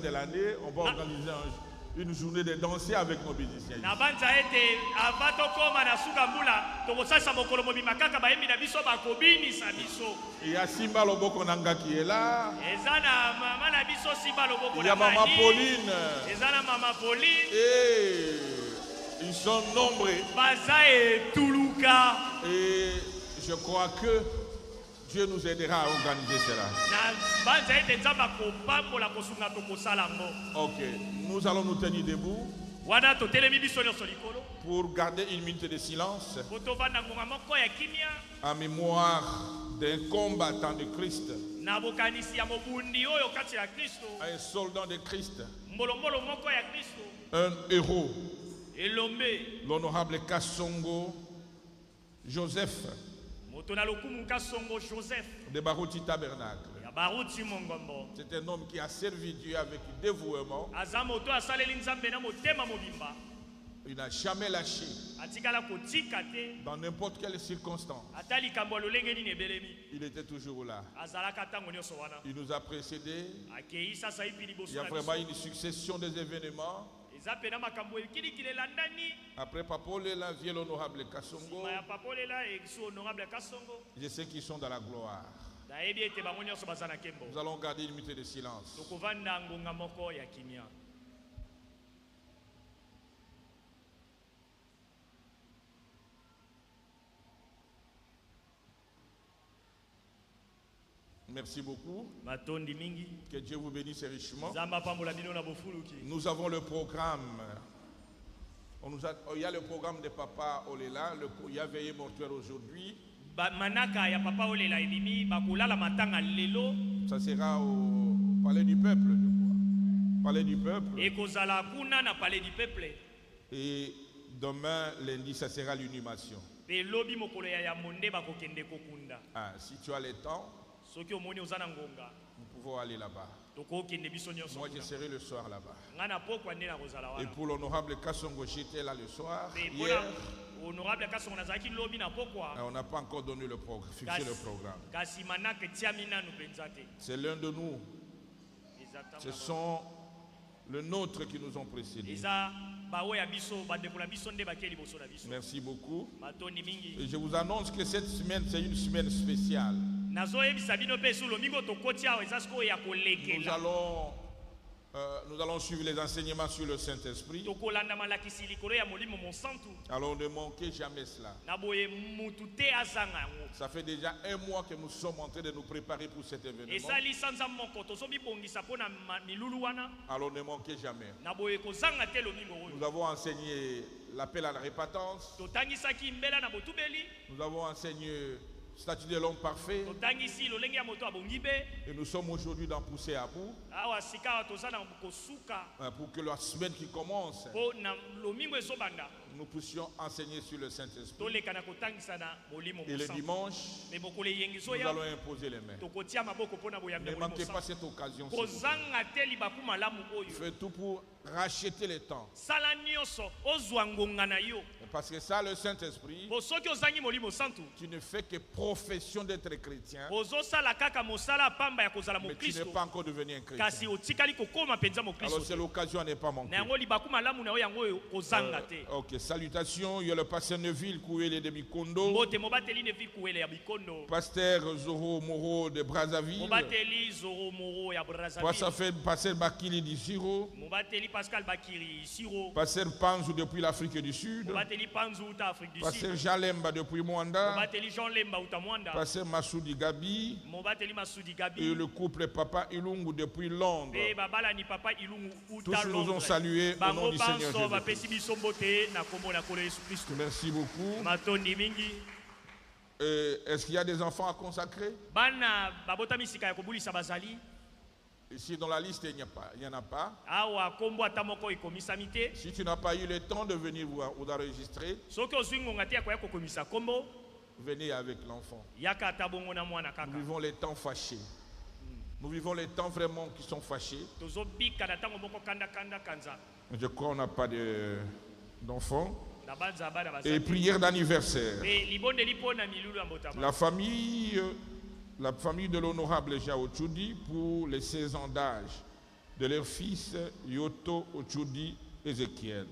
de l'année, on va organiser une journée de danser avec nos musiciens. Il y a Simba Loboko Nanga qui est là. Il y a Maman Pauline. Et ils sont nombreux. Et je crois que Dieu nous aidera à organiser cela. Ok, nous allons nous tenir debout pour garder une minute de silence en mémoire d'un combattant de Christ, un soldat de Christ, un héros, l'honorable Kassongo Joseph de Barouti Tabernacle. C'est un homme qui a servi Dieu avec dévouement. Il n'a jamais lâché dans n'importe quelle circonstance. Il était toujours là. Il nous a précédés. Il y a vraiment une succession des événements. Après Papolela vient l'honorable Kassongo. Je sais qu'ils sont dans la gloire. Nous allons garder une minute de silence. Merci beaucoup. Que Dieu vous bénisse richement. Nous avons le programme. Il y a le programme de Papa Olela, il y a veillée mortuaire aujourd'hui. Ça sera au Palais du Peuple, je crois. Palais du Peuple. Et demain, lundi, ça sera l'inhumation. Ah, si tu as le temps, nous pouvons aller là-bas. Moi, je serai le soir là-bas. Et pour l'honorable Kassongo, j'étais là le soir. Hier, on n'a pas encore donné le programme, fixé le programme. C'est l'un de nous. Ce sont le nôtre qui nous ont précédés. Merci beaucoup. Et je vous annonce que cette semaine, c'est une semaine spéciale. Nous allons suivre les enseignements sur le Saint-Esprit. Alors ne manquez jamais cela. Ça fait déjà un mois que nous sommes en train de nous préparer pour cet événement. Alors ne manquez jamais. Nous avons enseigné l'appel à la repentance. Nous avons enseigné statut de l'homme parfait. Et nous sommes aujourd'hui dans Pousser à bout. Pour que la semaine qui commence, nous puissions enseigner sur le Saint-Esprit. Et le dimanche, nous allons imposer les mains. Ne manquez pas cette occasion. Faites tout pour racheter le temps. Parce que ça, le Saint-Esprit, tu ne fais que profession d'être chrétien, mais tu n'es pas encore devenu un chrétien. Alors c'est l'occasion à ne pas manquer. Ok, salutations, il y a le pasteur Neville Kouele de Bikondo, pasteur Zoro Moro de Brazzaville, pasteur Bakili de Siro, pasteur Panzou depuis l'Afrique du Sud, pasteur Jalemba depuis Mwanda, pasteur Massoudi Gabi et le couple Papa Ilungu depuis Londres. Tous nous ont salués au nom du Seigneur Jésus. Merci beaucoup. Est-ce qu'il y a des enfants à consacrer? Ici dans la liste, il n'y en a pas. Si tu n'as pas eu le temps de venir ou d'enregistrer, venez avec l'enfant. Nous vivons les temps fâchés. Nous vivons les temps vraiment qui sont fâchés. Je crois qu'on n'a pas d'enfants. Et prière d'anniversaire. La famille de l'honorable Jao Tchoudi pour les 16 ans d'âge de leur fils Yoto Ochudi Ézéchiel.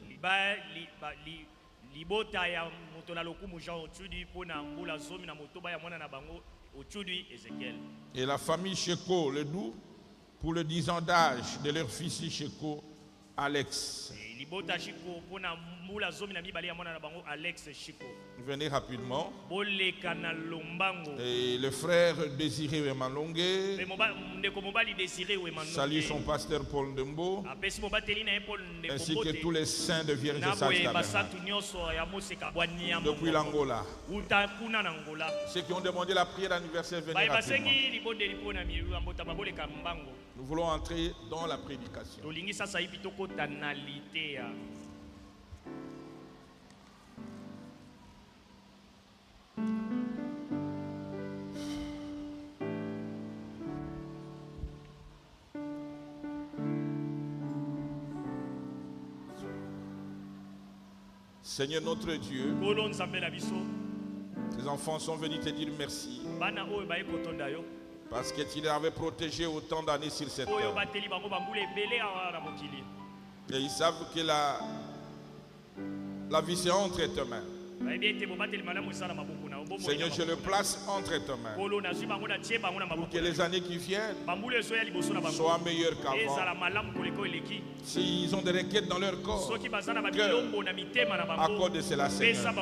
Et la famille Sheko Ledou pour le 10 ans d'âge de leur fils Sheko Alex. Venez rapidement. Et le frère Désiré Wemalongue salue son pasteur Paul Ndembo ainsi que tous les saints de Vierge depuis l'Angola. Ceux qui ont demandé la prière d'anniversaire, venez rapidement. Nous voulons entrer dans la prédication. Seigneur notre Dieu, tes enfants sont venus te dire merci parce que tu les avais protégés autant d'années sur cette terre. Et ils savent que la vie c'est entre tes mains. Seigneur, je le place entre tes mains pour que les années qui viennent soient meilleures qu'avant. S'ils ont des requêtes dans leur corps, accorde cela, Seigneur.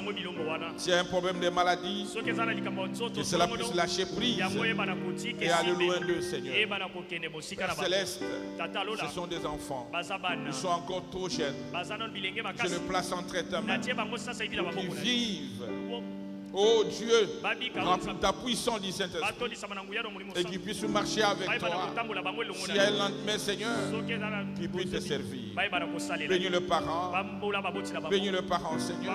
S'il y a un problème de maladie, que cela puisse lâcher prise et aller loin d'eux, Seigneur. Père Céleste, ce sont des enfants. Ils sont encore trop jeunes. Je le place entre tes mains pour qu'ils vivent. Oh Dieu, remplis ta puissance du Saint-Esprit et qu'ils puissent marcher avec toi. S'il y a un lendemain, Seigneur, qu'ils puissent te servir. Bénis le parent, Seigneur,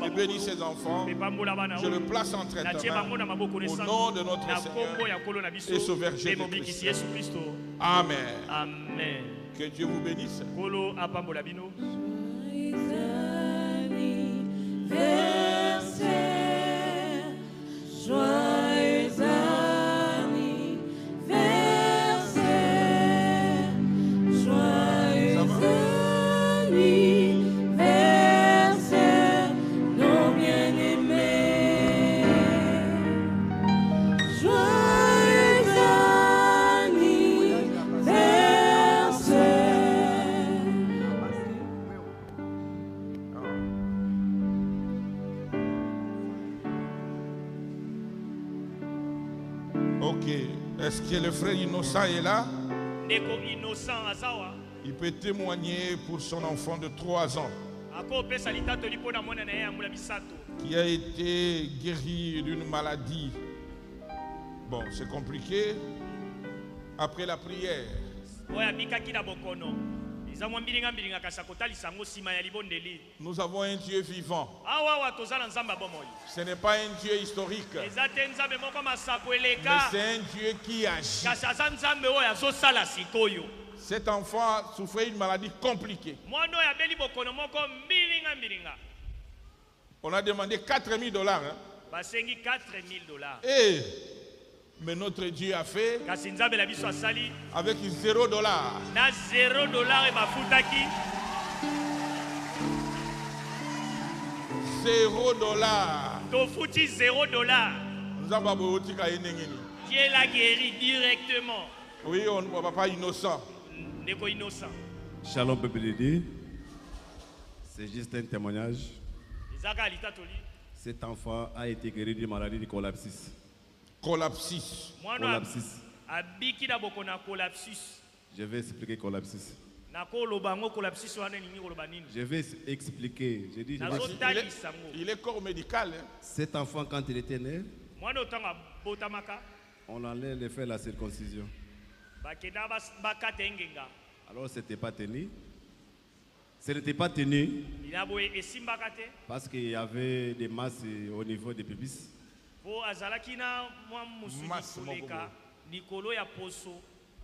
et bénis ses enfants. Je le place entre tes mains au nom de notre Seigneur et Sauveur Jésus-Christ. Amen. Amen. Que Dieu vous bénisse. Joyeux anniversaire, joyeux anniversaire, nos bien-aimés. Joyeux anniversaire. Ok. Est-ce que le frère Innocent est là? Il peut témoigner pour son enfant de 3 ans qui a été guéri d'une maladie. Bon, c'est compliqué. Après la prière, nous avons un Dieu vivant. Ce n'est pas un Dieu historique, mais c'est un Dieu qui agit. Cet enfant souffrait d'une maladie compliquée. On a demandé $4,000. Mais notre Dieu a fait avec $0. $0. Dieu l'a guéri directement. Oui, on ne va pas innocent. Shalom peuple de Dieu. C'est juste un témoignage. Cet enfant a été guéri d'une maladie de collapsis. Collapsis. Je vais expliquer collapsis. Je vais expliquer. Il est corps médical. Hein? Cet enfant, quand il était né, on allait le faire la circoncision. Alors, ce n'était pas tenu. Ce n'était pas tenu parce qu'il y avait des masses au niveau des pubis.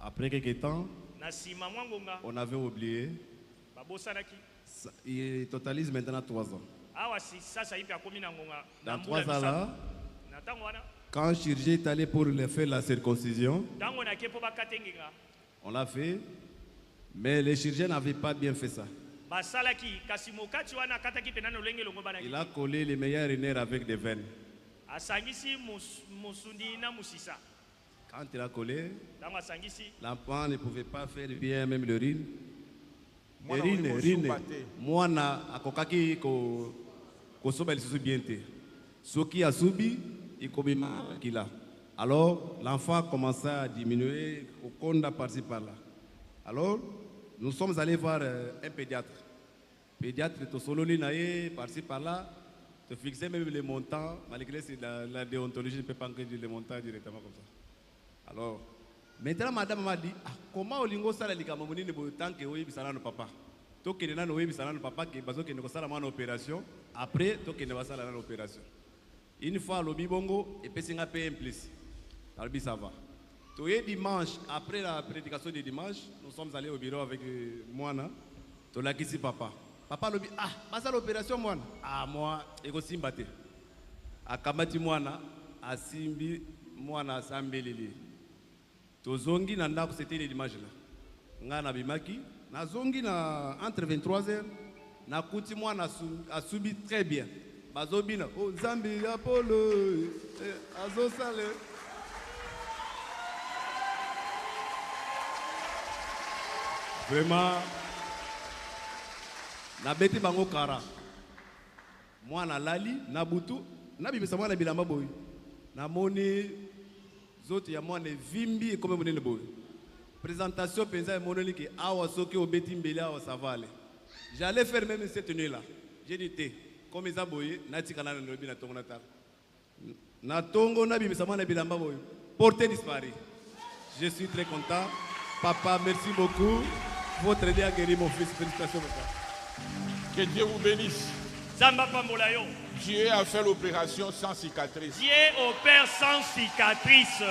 Après quelques temps, on avait oublié. Il totalise maintenant 3 ans. Dans 3 ans là, quand le chirurgien est allé pour le faire la circoncision, on l'a fait. Mais les chirurgiens n'avaient pas bien fait ça. Il a collé les meilleurs nerfs avec des veines. Quand il a collé, l'enfant ne pouvait pas faire bien même l'urine. Moi, akokaki ko soba lisusu bien te. Soki a subi, il kobima kila. Alors, l'enfant a commencé à diminuer, au konda par-ci par-là. Alors, nous sommes allés voir un pédiatre. Pédiatre, te solo naïe, par-ci par-là, te fixer même les montants, malgré que la déontologie ne peut pas inclure les montants directement comme ça. Alors, maintenant, madame m'a dit, comment Olingo sala likamamoni ne peut tant que oui, bisala no papa. Toi qui n'as oui, bisala no papa, qui baso qui ne sala en opération. Après, toi qui ne vas sala en opération. Une fois le bibongo et puis c'est un peu implicite. Alors ça va. Tous les dimanches, après la prédication du dimanche, nous sommes allés au bureau avec Moana. Tu l'as ici papa. Papa le dit, pas ça l'opération Moana. Moi, et aussi mbaté. A Kamati Moana, a Simbi Moana Sambelili. To zongi nanda ko c'était les dimanches là. Ngana bimaki, na zongi na entre 23h, na kuti Moana a subi très bien. Bazobina, oh Zambi Apollo, azo sale. Vraiment, na beti bango kara. Moi na lali, na butu, na bibisa moi na bilamba boy. Na moni zoti ya moi ne vimbi comme moni le boy. Présentation penza et monoli ki awa soki obeti mbele awa savale. J'allais faire même cette nuit là. J'ai dit té, comme ils aboyé, na tikana na lobi na tongo na ta. Na tongo na bibisa moi na bilamba boy. Portée disparu. Je suis très content. Papa, merci beaucoup. Votre aide a guéri mon fils. Félicitations, papa. Que Dieu vous bénisse. Dieu a fait l'opération sans cicatrice. Dieu opère sans cicatrice.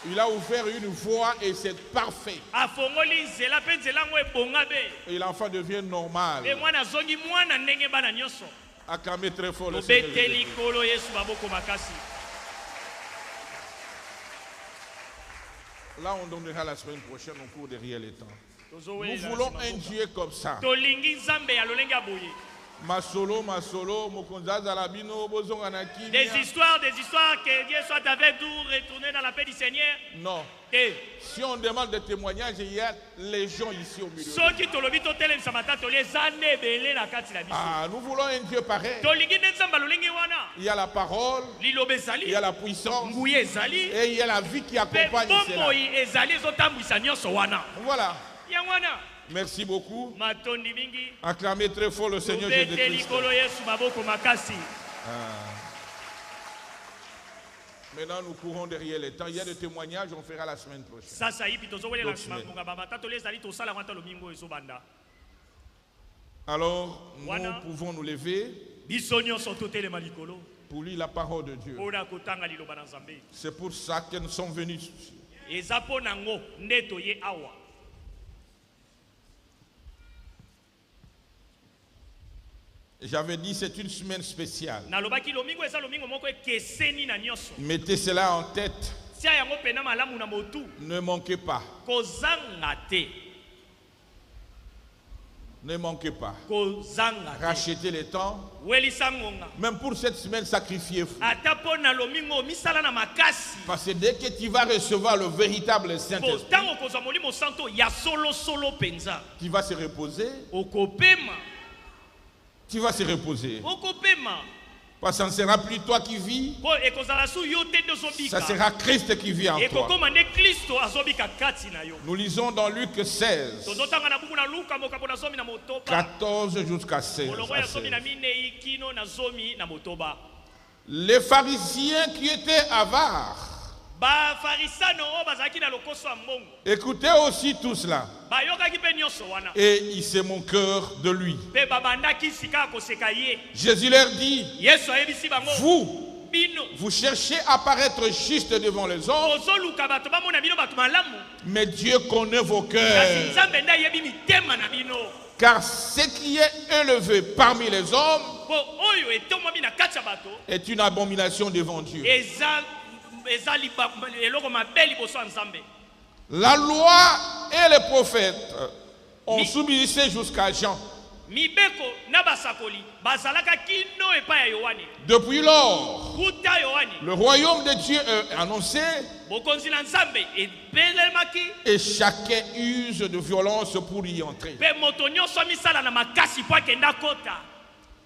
Il a ouvert une voie et c'est parfait. Et l'enfant devient normal. Acclamez très fort le Seigneur. Là, on donnera la semaine prochaine au cours derrière les temps. Nous voulons un Dieu comme ça. Masolo, Mokonza Zarabino, Bozonganaki. Des histoires, que Dieu soit avec nous, retourner dans la paix du Seigneur. Non. Si on demande des témoignages, il y a les gens ici au milieu. Nous voulons un Dieu pareil. Il y a la parole, il y a la puissance, et il y a la vie qui accompagne cela. Voilà. Merci beaucoup. Acclamez très fort le Seigneur Jésus-Christ. Maintenant, nous courons derrière les temps. Il y a des témoignages, on fera la semaine prochaine. Alors, nous pouvons nous lever pour lire la parole de Dieu. C'est pour ça que nous sommes venus. J'avais dit c'est une semaine spéciale. Mettez cela en tête. Ne manquez pas. Ne manquez pas. Rachetez les temps. Même pour cette semaine, sacrifiez-vous. Parce que dès que tu vas recevoir le véritable Saint-Esprit, tu vas se reposer. Tu vas se reposer. Parce que ce ne sera plus toi qui vis. Ça sera Christ qui vit en toi. Nous lisons dans Luc 16, 14 jusqu'à 16. Les pharisiens qui étaient avares écoutez aussi tout cela. Et ils se moquèrent de lui. Jésus leur dit, vous cherchez à paraître juste devant les hommes, mais Dieu connaît vos cœurs. Car ce qui est élevé parmi les hommes est une abomination devant Dieu. La loi et les prophètes On subissait jusqu'à Jean. Depuis lors, le royaume de Dieu est annoncé et chacun use de violence pour y entrer.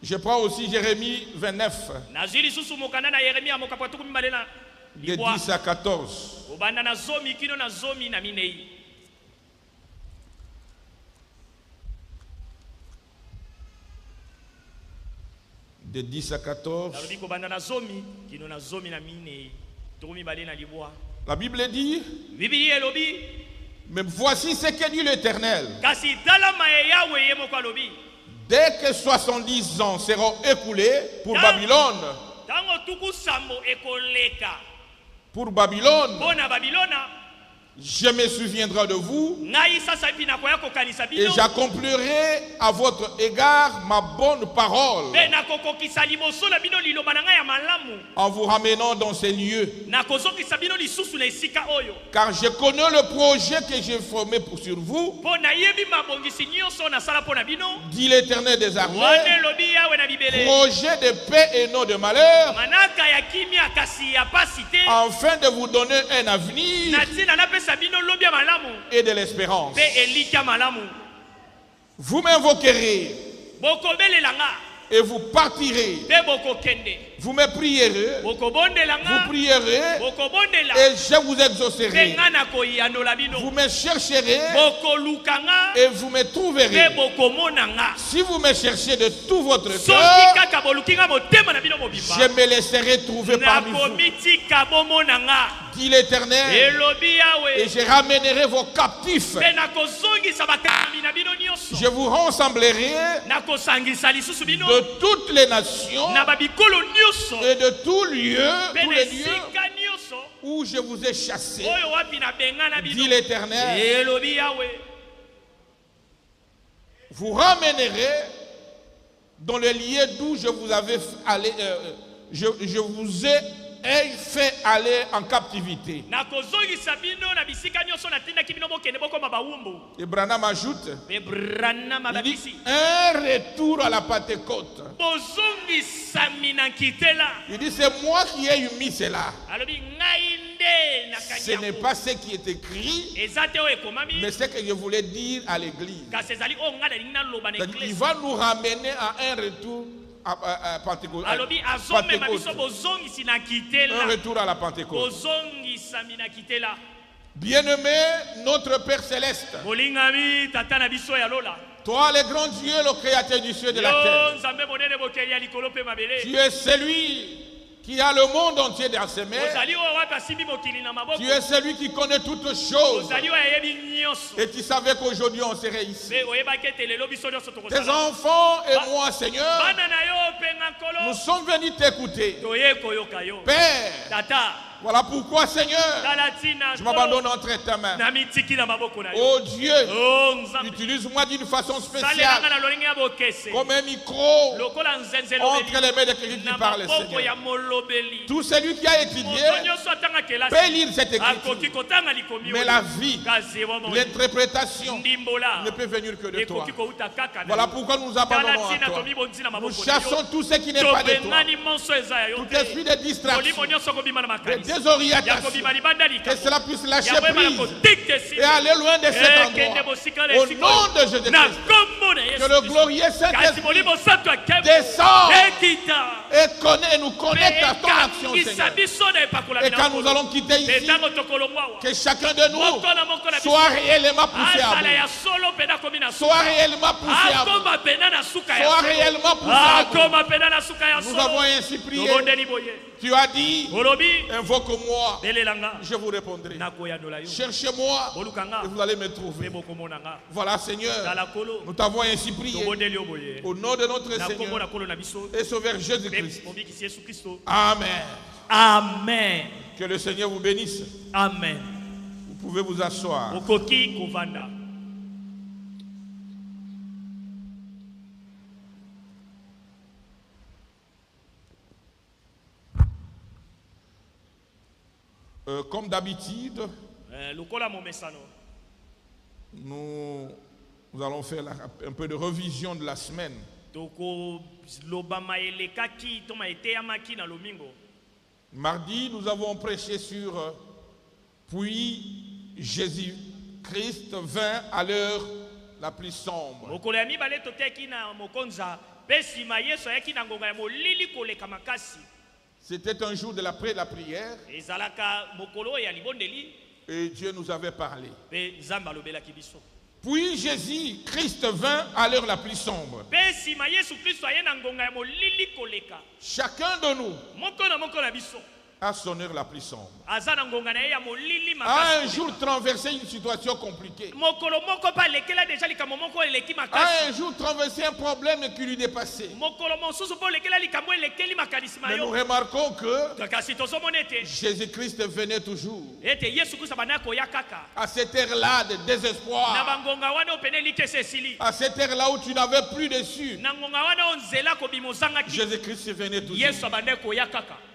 Je prends aussi Jérémie 29, de 10 à 14. De 10 à 14. La Bible dit, mais voici ce que dit l'Éternel. Dès que 70 ans seront écoulés pour Babylone, je me souviendrai de vous et j'accomplirai à votre égard ma bonne parole en vous ramenant dans ces lieux. Car je connais le projet que j'ai formé sur vous, dit l'Éternel des armées, projet de paix et non de malheur, afin de vous donner un avenir et de l'espérance. Vous m'invoquerez et vous partirez. Vous me prierez, vous prierez et je vous exaucerai. Vous me chercherez et vous me trouverez. Si vous me cherchez de tout votre cœur, je me laisserai trouver parmi vous, dit l'Éternel, et je ramènerai vos captifs. Je vous rassemblerai de toutes les nations et de tous les lieux où je vous ai chassé, dit l'Éternel. Vous ramènerez dans le lieu d'où je vous avais allé, je vous ai fait aller en captivité. Et Branham ajoute, il dit un retour à la Pentecôte. Il dit c'est moi qui ai mis cela. Ce n'est pas ce qui est écrit, mais ce que je voulais dire à l'église. Il va nous ramener à un retour à Pentecôte. Un retour à la Pentecôte. Bien-aimé, notre Père Céleste, toi le grand Dieu, le créateur du ciel et de la terre, tu es celui qui a le monde entier dans ses mains. Tu es celui qui connaît toutes choses. Et tu savais qu'aujourd'hui on serait ici. Tes enfants et moi, Seigneur, nous sommes venus t'écouter. Père, voilà pourquoi, Seigneur, je m'abandonne entre ta main. Oh Dieu, utilise-moi d'une façon spéciale, comme un micro entre les mains de quelqu'un qui parle, Seigneur. Tout celui qui a étudié peut lire cette écriture, mais la vie, l'interprétation ne peut venir que de toi. Voilà pourquoi nous abandonnons à toi. Nous chassons tout ce qui n'est pas de toi, tout esprit de distraction, de désorientation, que cela puisse lâcher prise et aller loin de cet endroit. Au nom de Jésus-Christ, que le glorieux Saint-Esprit descende et nous connecte à ton action, Seigneur. Et quand nous allons quitter ici, que chacun de nous soit réellement poussé à bout. Soit réellement poussé à bout. Soit réellement poussé à bout. Nous avons ainsi prié. Tu as dit, invoque-moi, je vous répondrai. Cherchez-moi et vous allez me trouver. Voilà, Seigneur, nous t'avons ainsi prié au nom de notre Seigneur et Sauveur Jésus-Christ. Amen. Amen. Que le Seigneur vous bénisse. Amen. Vous pouvez vous asseoir. Comme d'habitude, nous Nous allons faire un peu de revision de la semaine. Mardi, nous avons prêché sur puis Jésus-Christ vint à l'heure la plus sombre. C'était un jour de la prière. Et Dieu nous avait parlé. Puis Jésus-Christ vint à l'heure la plus sombre. Chacun de nous à son heure la plus sombre, a un jour traversé une situation compliquée, a un jour traversé un problème qui lui dépassait. Mais nous remarquons que Jésus-Christ venait toujours à cette heure-là de désespoir, à cette heure-là où tu n'avais plus dessus. Jésus-Christ venait toujours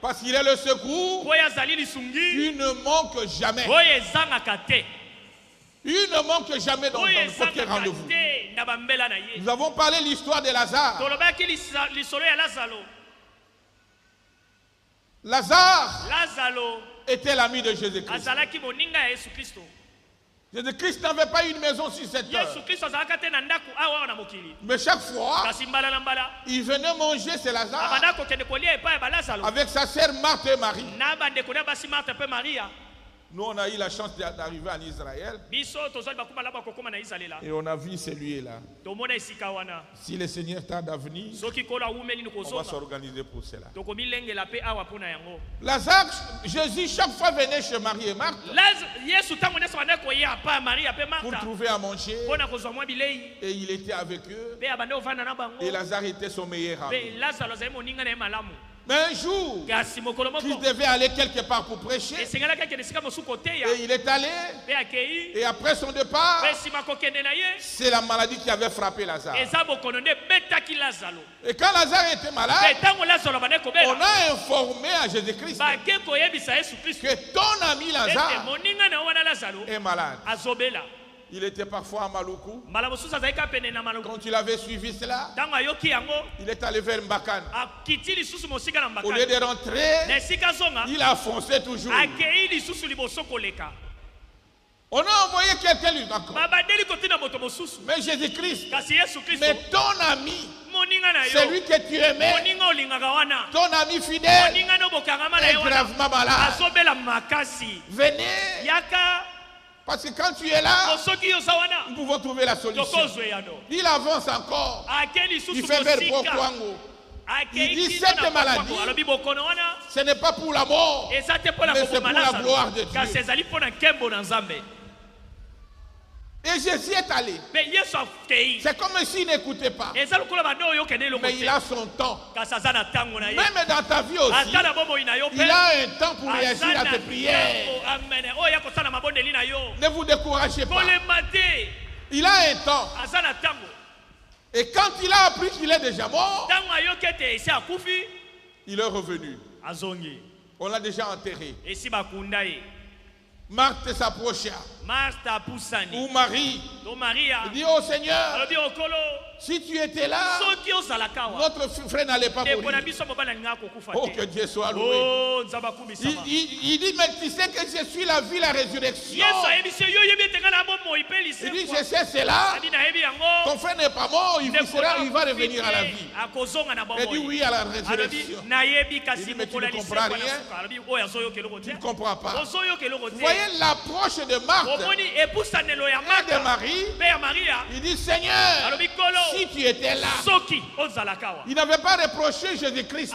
parce qu'il est le secours. Tu ne manques jamais. Il ne manque jamais dans votre rendez-vous. Nous avons parlé de l'histoire de Lazare. Lazare était l'ami de Jésus-Christ. Jésus-Christ n'avait pas une maison sur cette terre. Mais chaque fois, il venait manger chez Lazare avec sa sœur Marthe et Marie. Nous, on a eu la chance d'arriver en Israël. Et on a vu celui-là. Si le Seigneur tarde à venir, on va s'organiser pour cela. Lazare, Jésus, chaque fois venait chez Marie et Marthe pour trouver à manger. Et il était avec eux. Et Lazare était son meilleur ami. Mais un jour, il devait aller quelque part pour prêcher. Et il est allé. Et après son départ, c'est la maladie qui avait frappé Lazare. Et quand Lazare était malade, on a informé à Jésus-Christ que ton ami Lazare est malade. Il était parfois à Maluku. Quand il avait suivi cela, il est allé vers Mbakane. Au lieu de rentrer, il a foncé toujours. On a envoyé quelqu'un lui encore. Mais Jésus-Christ, mais ton ami, celui que tu aimais, ton ami fidèle, est gravement malade. Venez. Parce que quand tu es là, nous pouvons trouver la solution. Il avance encore. Il fait vers Bokwango. Il dit cette maladie, ce n'est pas pour la mort, mais c'est pour la gloire de Dieu. Et Jésus est allé. C'est comme s'il n'écoutait pas. Mais il a son temps. Même dans ta vie aussi, il a un temps pour réagir à tes prières. Ne vous découragez pas. Il a un temps. Et quand il a appris qu'il est déjà mort, il est revenu. On l'a déjà enterré. Marthe s'approcha. Ou Marie. Il dit, oh Seigneur, si tu étais là, notre frère n'allait pas mourir. Oh, que Dieu soit loué. Il dit, mais tu sais que je suis la vie, la résurrection. Il dit, je sais cela. Ton frère n'est pas mort, il va revenir à la vie. Il dit, oui, à la résurrection. Il dit, mais tu ne comprends rien. Tu ne comprends pas. Vous voyez l'approche de Marthe et de Marie. Il dit, Seigneur, si tu étais là, il n'avait pas reproché Jésus-Christ.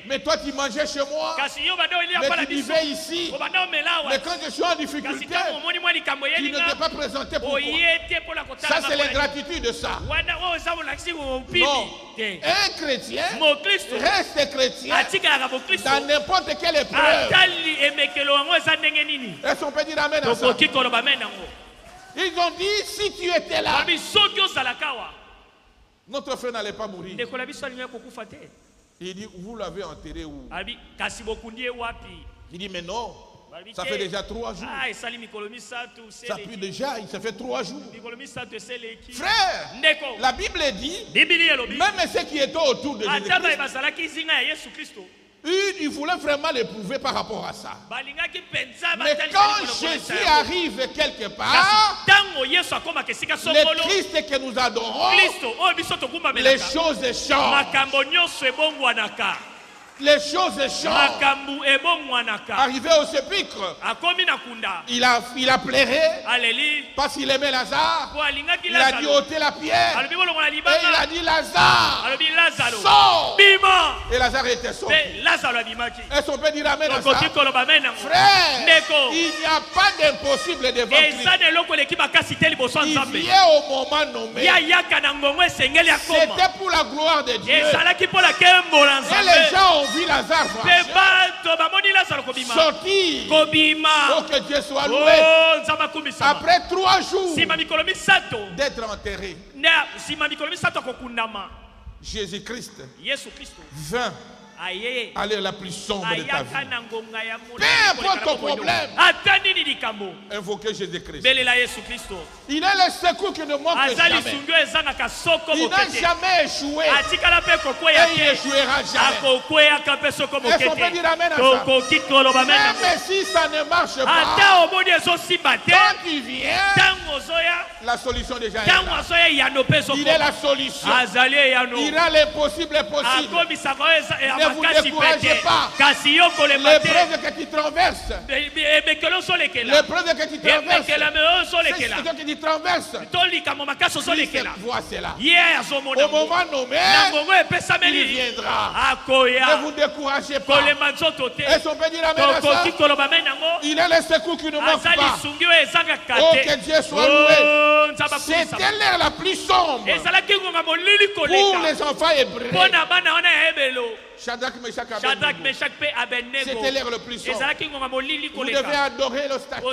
Mais toi, tu mangeais chez moi, mais tu vivais ici. Mais quand je suis en difficulté, tu ne t'es pas présenté pour moi. Ça, c'est l'ingratitude de ça. Non. Un chrétien reste chrétien dans n'importe quelle épreuve. Est-ce qu'on peut dire amen à ça? Ils ont dit, si tu étais là, notre frère n'allait pas mourir. Il dit, vous l'avez enterré où? Il dit, mais non. Ça fait déjà 3 jours. Ça fait déjà, ça fait 3 jours. Frère, la Bible dit, même ceux qui étaient autour de Jésus-Christ, il voulait vraiment l'éprouver par rapport à ça. Mais quand Jésus arrive quelque part, le Christ que nous adorons, les choses changent. Les choses changent. Arrivé au sépulcre, il a pleuré parce qu'il aimait Lazare. Il a dit ôtez la pierre. Et il a dit Lazare, sors. Et Lazare était sorti. Est-ce qu'on peut dire amen à ça? Frère, il n'y a pas d'impossible devant Christ. Il vient au moment nommé. C'était pour la gloire de Dieu. Et les gens ont vu Lazare sortir. Oh, que Dieu soit loué. Après 3 jours d'être enterré, Jésus-Christ vint aller à la plus sombre de ta vie. Peu importe ton problème, invoquez Jésus-Christ. Il est le secours qui ne manque jamais. Il n'a jamais échoué. Et il n'échouera jamais. Est-ce qu'on peut dire amen à ça? Même si ça ne marche pas, quand il vient, la solution déjà est là. Il est la solution. Il a les possibles possibles. Ne vous découragez pas. L'épreuve que tu traverses, l'épreuve que tu traverses, c'est ce que tu traverses. Vois cela. Au moment nommé, il viendra. Ne vous découragez pas. Est-ce qu'on peut dire amen à ça? Il est le secours qui ne manque pas. Oh, que Dieu soit loué. C'était l'heure la plus sombre pour les enfants hébreux. Shadrach, Meshach, Abednego. C'était l'heure le plus sombre. Vous devez adorer le statut.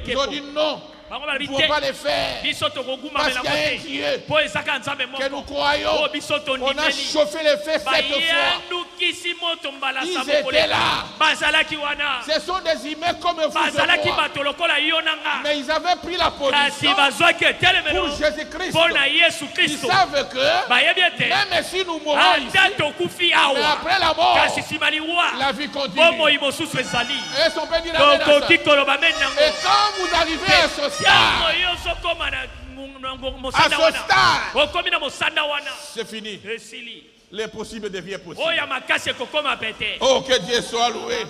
Ils ont dit non. Il ne faut pas les faire. Parce qu'il y a un Dieu que nous croyons. On a chauffé les feux 7 fois. Ils étaient là. Ce sont des humains comme vous et moi. Mais ils avaient pris la position pour Jésus-Christ. Ils savent que même si nous mourons ici, mais après la mort, la vie continue. Est-ce qu'on peut dire amen à ça? Et quand vous arrivez à ce stade, c'est fini. L'impossible devient possible. Oh, que Dieu soit loué.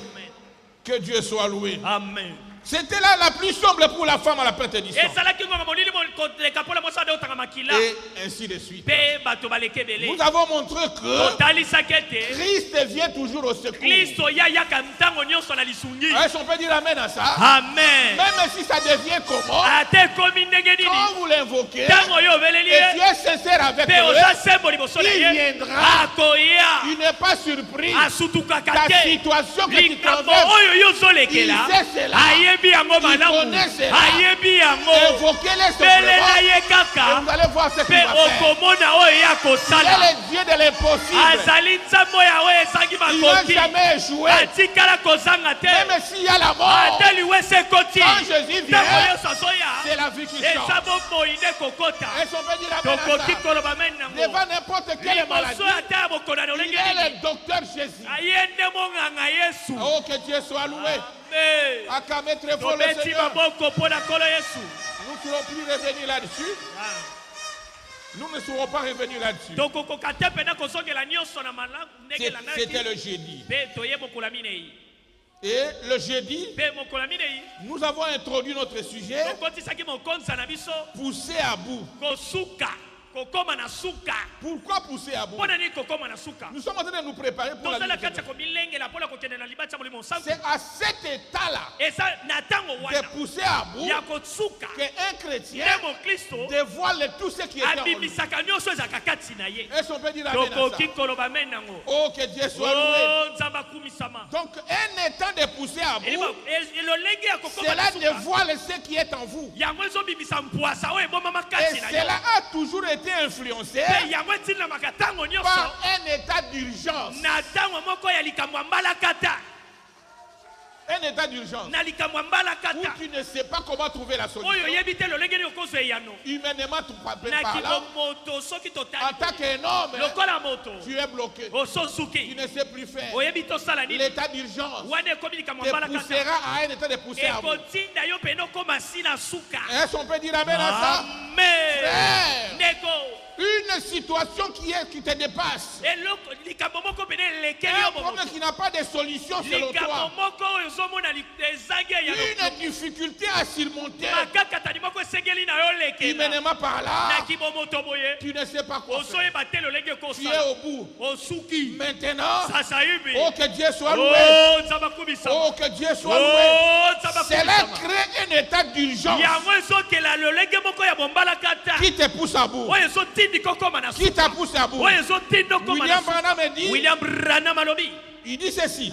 Que Dieu soit loué. Amen. C'était là la plus sombre pour la femme à la perte du sang. Et ainsi de suite. Nous avons montré que Christ vient toujours au secours. Est-ce qu'on peut dire amen à ça? Amen. Même si ça devient comment, quand vous l'invoquez, et tu es sincère avec eux, il viendra. Il n'est pas surpris. Ta situation que tu traverses, il sait cela. Il connaît cela. Invoquez-les simplement. Et vous allez voir ce qu'il va faire. Il est le Dieu de l'impossible. Il n'a jamais échoué. Même s'il y a la mort, quand Jésus vient, c'est la vie qui change. Est-ce qu'on peut dire amen à ça? Devant n'importe quelle maladie, il est le docteur Jésus. Oh, que Dieu soit loué. Acclamez très fort le Seigneur. Nous ne serons plus revenus là-dessus. Nous ne serons pas revenus là-dessus. C'était le jeudi. Et le jeudi, nous avons introduit notre sujet, pousser à bout. Pourquoi pousser à bout? Nous sommes en train de nous préparer pour la vie. C'est à cet état-là de pousser à bout qu'un chrétien dévoile tout ce qui est en lui. Est-ce qu'on peut dire amen à ça? Oh, que Dieu soit loué. Donc, un état de pousser à bout, cela dévoile ce qui est en vous. Et cela a toujours été influencé par un état d'urgence. Un état d'urgence où tu ne sais pas comment trouver la solution. Humainement, tu parles. En tant qu'un homme, tu es bloqué. Tu ne sais plus faire. L'état d'urgence te poussera à un état de poussée à bout. Est-ce qu'on peut dire amen à ça? Frère, une situation qui te dépasse. Un problème qui n'a pas de solution selon toi. Une difficulté à surmonter. Humainement par là, tu ne sais pas quoi faire. Tu es au bout. Maintenant, oh que Dieu soit loué. Oh que Dieu soit loué. Cela crée un état d'urgence qui te pousse à bout. Qui t'a poussé à bout? William Branham dit, il dit ceci: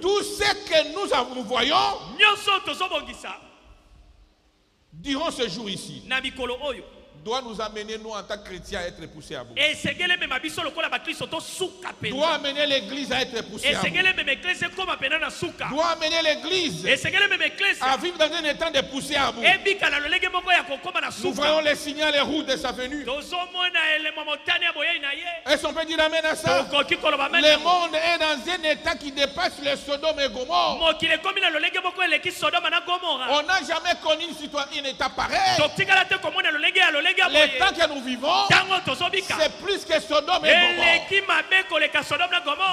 tout ce que nous voyons durant ce jour ici doit nous amener, nous en tant que chrétiens, à être poussés à bout. Doit amener l'église à être poussée à bout. Doit amener l'église à vivre dans un état de poussée à bout. Nous voyons les signaux, les routes de sa venue. Est-ce qu'on peut dire amen à ça? Le monde est dans un état qui dépasse le Sodome et Gomorrhe. On n'a jamais connu un état pareil. Les temps que nous vivons, c'est plus que Sodome et Gomorrhe.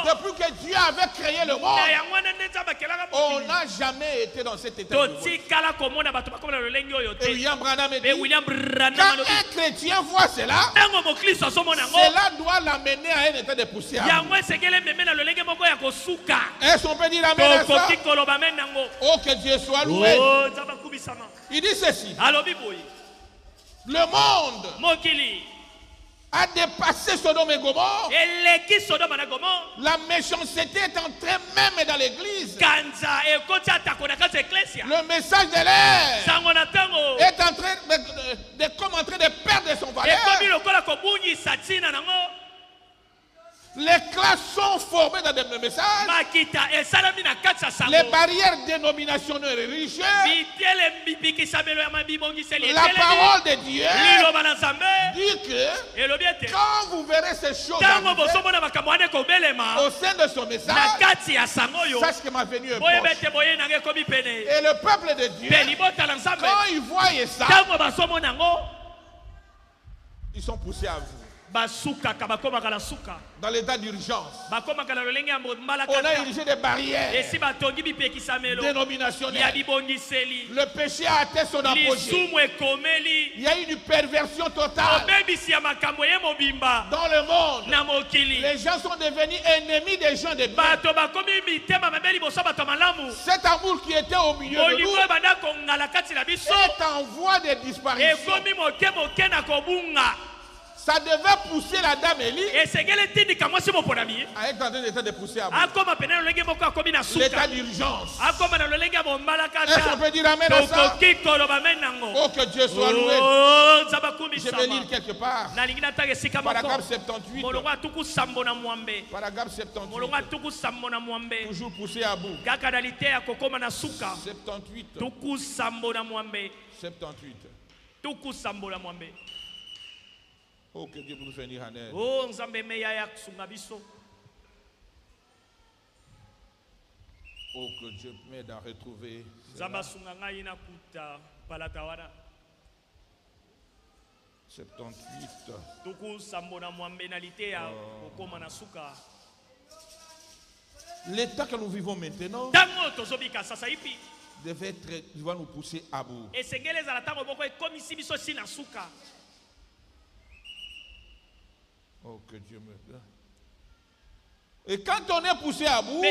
Depuis que Dieu avait créé le monde, on n'a jamais été dans cet état. Et William Branham dit, quand un chrétien voit cela, cela doit l'amener à un état de poussière. Est-ce qu'on peut dire amen à ça? Oh, que Dieu soit loué. Il dit ceci: le monde a dépassé Sodome et Gomorrhe. La méchanceté est entrée même dans l'église. Le message de l'air est en train de perdre son valeur. Les classes sont formées dans des messages. Les barrières dénominationnelles et religieuses. La parole de Dieu dit que quand vous verrez ces choses au sein de son message, sache que ma venue est proche. Et le peuple de Dieu, quand ils voient ça, ils sont poussés à vous. Dans l'état d'urgence, on a érigé des barrières dénominationnelles. Le péché a atteint son apogée. Il y a eu une perversion totale dans le monde. Les gens sont devenus ennemis des gens de bien. Cet amour qui était au milieu de nous est en voie de disparition. Ça devait pousser la dame Élie à être dans un état de pousser à bout. L'état d'urgence. Est-ce qu'on peut dire amen à ça? Oh, que Dieu soit loué. Je vais lire quelque part. Paragraphe 78. Paragraphe 78. Toujours poussé à bout. 78. 78. Oh, que Dieu nous venir en aide. Oh, que Dieu m'aide à retrouver. 78. L'état que nous vivons maintenant doit nous pousser à bout. Oh, que Dieu me donne. Et quand on est poussé à bout,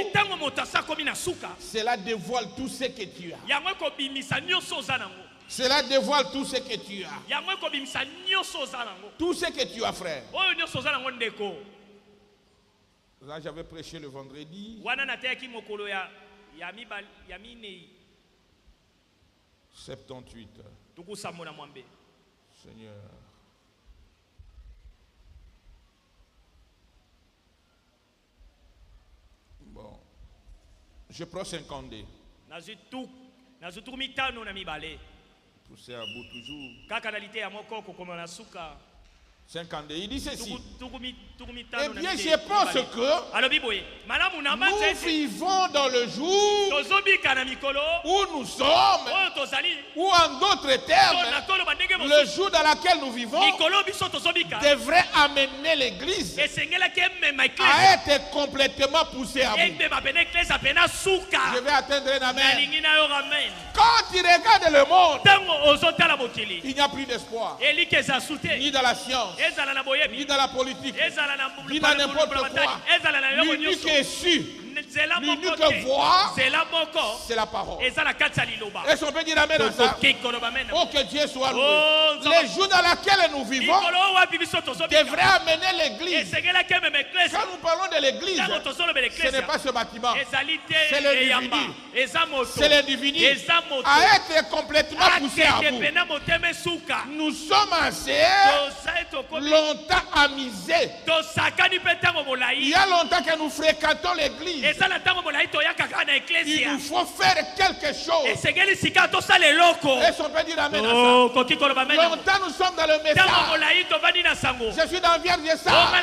cela dévoile tout ce que tu as. Cela dévoile tout ce que tu as. Tout ce que tu as, frère. Là, j'avais prêché le vendredi. 78. Seigneur. Bon. Je prends 52. Pousser à bout toujours. Kaka na lite ya mokoko koma na suka. 52. Il dit ceci. Eh bien, je pense que nous vivons dans le jour où nous sommes, ou en d'autres termes, le jour dans lequel nous vivons devrait amener l'Église à être complètement poussée à bout. Je vais atteindre un amen. Quand il regarde le monde, il n'y a plus d'espoir, ni dans la science, ni dans la politique, ni dans n'importe quoi. L'unique issue, l'unique voie, c'est la parole. Est-ce qu'on peut dire amen à ça? Oh, que Dieu soit loué. Les jours dans lesquels nous vivons devraient amener l'Église. Quand nous parlons de l'Église, ce n'est pas ce bâtiment, c'est l'individu. C'est l'individu à être complètement poussé à bout. Nous sommes assez longtemps amusés. Il y a longtemps que nous fréquentons l'église. Il nous faut faire quelque chose. Est-ce qu'on peut dire amen à ça? Longtemps nous sommes dans le message. Je suis dans le vierge de ça. Mais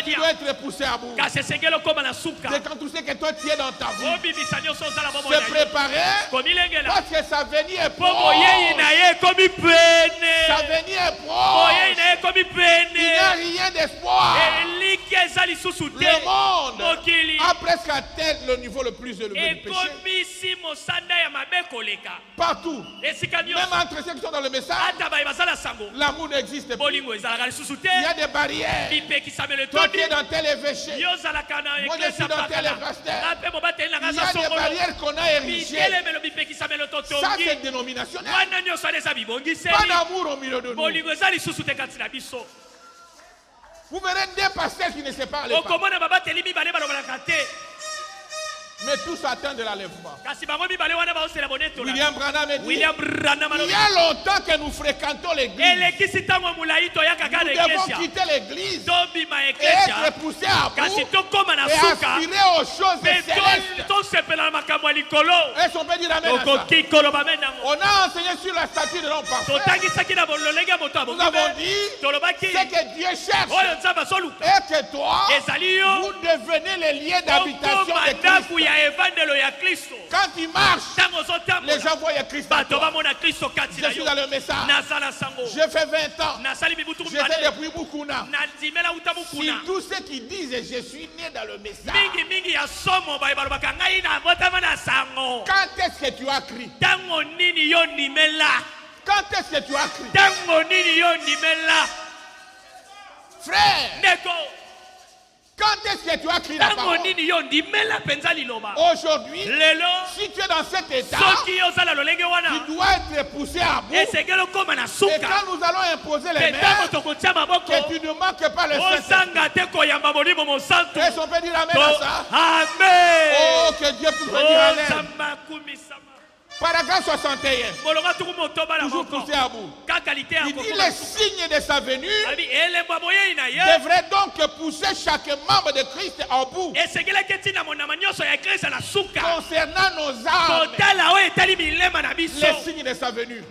tu dois être poussé à bout. C'est quand tu sais que toi tu es dans ta vie. Se préparer parce que sa venue est proche. Sa venue est proche. Il n'y a rien d'espoir. Le monde a presque atteint le niveau le plus élevé du péché. Partout. Même entre ceux qui sont dans le message, l'amour n'existe plus. Il y a des barrières. Toi qui es dans tel évêché, moi je suis dans tel pasteur. Il y a des barrières qu'on a érigées. Ça c'est dénominationnel. Pas d'amour au milieu de nous. Vous verrez des pasteurs qui ne se parlent pas. Mais tous attendent de l'enlèvement. William Branham dit, il y a longtemps que nous fréquentons l'église. Nous devons quitter l'église et être poussés à bout et aspirer aux choses célestes. Est-ce qu'on peut dire amen à ça? On a enseigné sur la statue de l'homme parfait. Nous avons dit, c'est que Dieu cherche et que toi, vous devenez les liens d'habitation de Christ. Quand il marche, les gens voient Christ. Je suis dans le message. J'ai fait 20 ans. J'étais depuis Bukuna. Si tous ceux qui disent je suis né dans le message, quand est-ce que tu as crié? Quand est-ce que tu as crié? Frère, quand est-ce que tu as crié la parole? Aujourd'hui, si tu es dans cet état, tu dois être poussé à bout. Et quand nous allons imposer les mains, que tu ne manques pas le Saint-Esprit. Est-ce qu'on peut dire amen à ça? Amen. Oh, que Dieu puisse dire amen. Paragraphe 61. Toujours poussé à bout. Il dit les signes de sa venue devraient donc pousser chaque membre de Christ à bout. Concernant nos âmes, les signes de sa venue.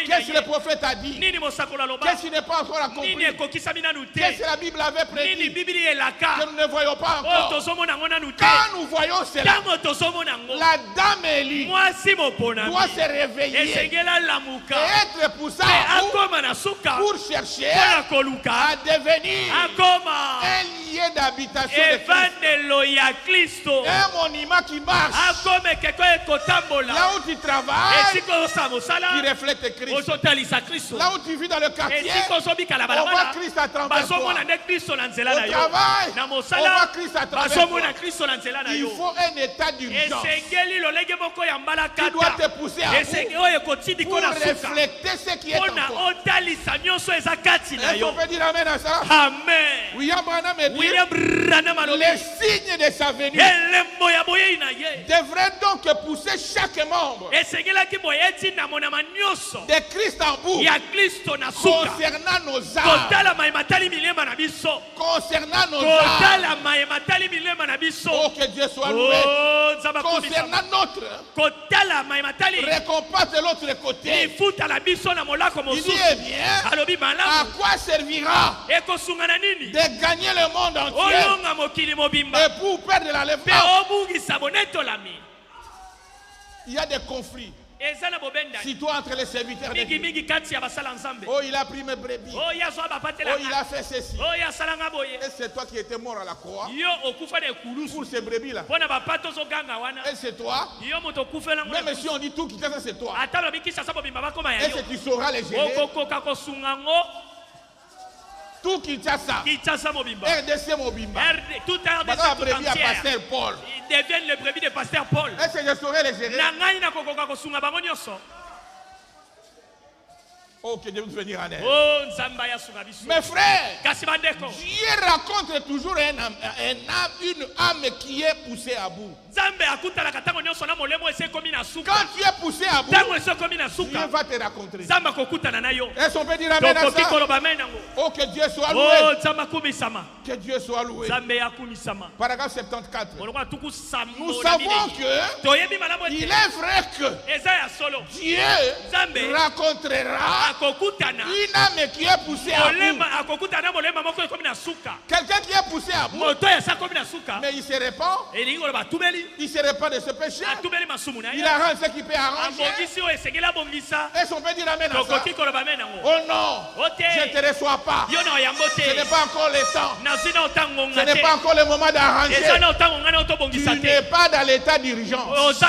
Qu'est-ce que le prophète a dit? Qu'est-ce qui n'est pas encore accompli? Qu'est-ce que la Bible avait prédit que nous ne voyons pas encore? Quand nous voyons cela, la dame Élie doit se réveiller et être poussé pour chercher à devenir un lieu d'habitation de Christ. Un monument qui marche. Là où tu travailles, qui reflète Christ. Là où tu vis dans le quartier, on voit Christ à travers toi. Au travail, on voit Christ à travers toi. Il faut un état d'urgence qui doit te pousser à bout pour refléter ce qui est en toi. Est-ce qu'on peut dire amen à ça? Amen. William Branham dit les signes de sa venue devraient donc pousser chaque membre de Christ en bout concernant nos âmes. Concernant nos âmes. Oh, que Dieu soit loué. Concernant notre récompense de l'autre côté. Il dit, eh bien, à quoi servira de gagner le monde entier et pour perdre l'enlèvement? Il y a des conflits. Surtout entre les serviteurs de Dieu. Oh, il a pris mes brebis. Oh, il a fait ceci. Et c'est toi qui étais mort à la croix pour ces brebis-là. Et c'est toi. Même si on dit tout qui ça, c'est toi. Et c'est tu sauras les gérer. Tout Kinshasa, RDC Mobimba, maintenant la brebis à Pasteur Paul. Ils deviennent les brebis de Pasteur Paul. Est-ce que je saurais les gérer? Oh, que Dieu nous venir en aide. Mes frères, Dieu rencontre toujours une âme qui est poussée à bout. Quand tu es poussé à bout, Dieu va te rencontrer. Est-ce qu'on peut dire amen à ça? Oh, que Dieu soit loué. Que Dieu soit loué. Paragraphe 74. Nous savons que il est vrai que Dieu rencontrera une âme qui est poussée à bout. Quelqu'un qui est poussé à bout, mais il se répand. Il se répand de ce péché. Il arrange ce qu'il peut arranger. Est-ce qu'on peut dire amen à ça? Oh non, je ne te reçois pas. Ce n'est pas encore le temps. Ce n'est pas encore le moment d'arranger. Tu n'es pas dans l'état d'urgence. Tu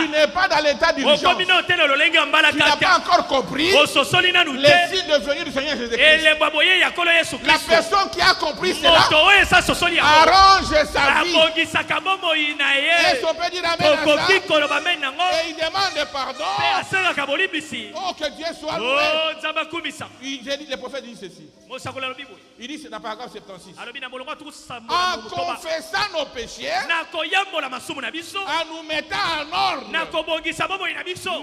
n'es pas dans l'état d'urgence. Tu n'as pas encore compris les signes de venue du Seigneur Jésus-Christ. La personne qui a compris cela arrange sa vie. Et on peut dire amen à ça. Et il demande pardon. Oh, que Dieu soit loué. Le prophète dit ceci. Il dit, c'est dans le paragraphe 76. En confessant nos péchés, en nous mettant en ordre,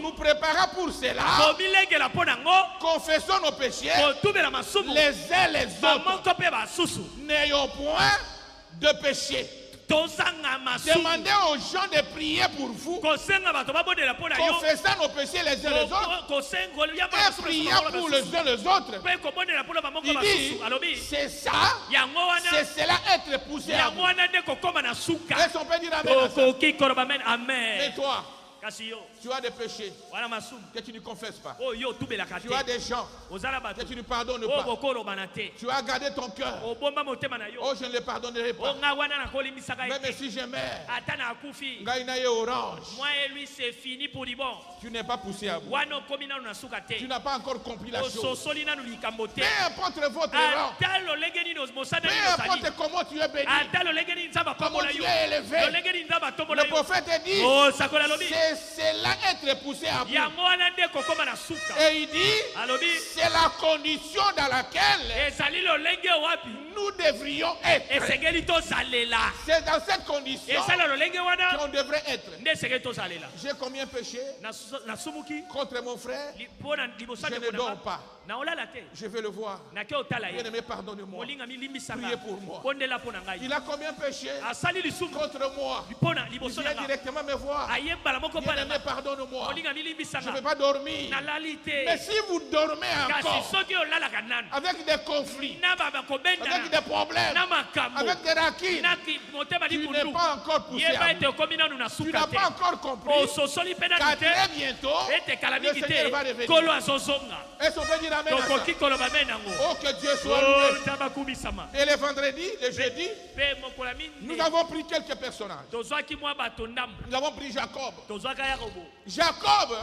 nous préparons pour cela. Confessons nos péchés les uns les autres. N'ayons point de péché. Demandez aux gens de prier pour vous. Confessant nos péchés les uns les autres. Et priant pour les uns les autres. Il dit, c'est ça. C'est cela être poussé à vous. Est-ce qu'on peut dire amen à ça? Et toi, tu as des péchés que tu ne confesses pas. Tu as des gens que tu ne pardonnes pas. Tu as gardé ton cœur. Oh, je ne les pardonnerai pas. Même si je meurs, Gaïnaïe orange. Moi et lui, c'est fini pour du bon. Tu n'es pas poussé à bout. Tu n'as pas encore compris la chose. Peu importe votre rang. Peu importe comment tu es béni. Comment tu es élevé. Le prophète dit, c'est là être poussé à bout. Et il dit, c'est la condition dans laquelle nous devrions être. C'est dans cette condition qu'on devrait être. J'ai combien péché contre mon frère? Je ne dors pas. Je vais le voir. Bien-aimé, pardonne-moi. Priez pour moi. Il a combien péché contre moi? Il vient directement me voir. Bien-aimé, pardonne-moi. Je ne vais pas dormir. Mais si vous dormez encore avec des conflits, avec des problèmes, avec des raquines, tu n'es pas encore poussé à bout. Tu n'as pas encore compris qu'à très bientôt, le Seigneur va revenir. Est-ce qu'on peut dire amen à ça? Oh, que Dieu soit loué. Et le vendredi, le jeudi, nous avons pris quelques personnages. Nous avons pris Jacob. Jacob,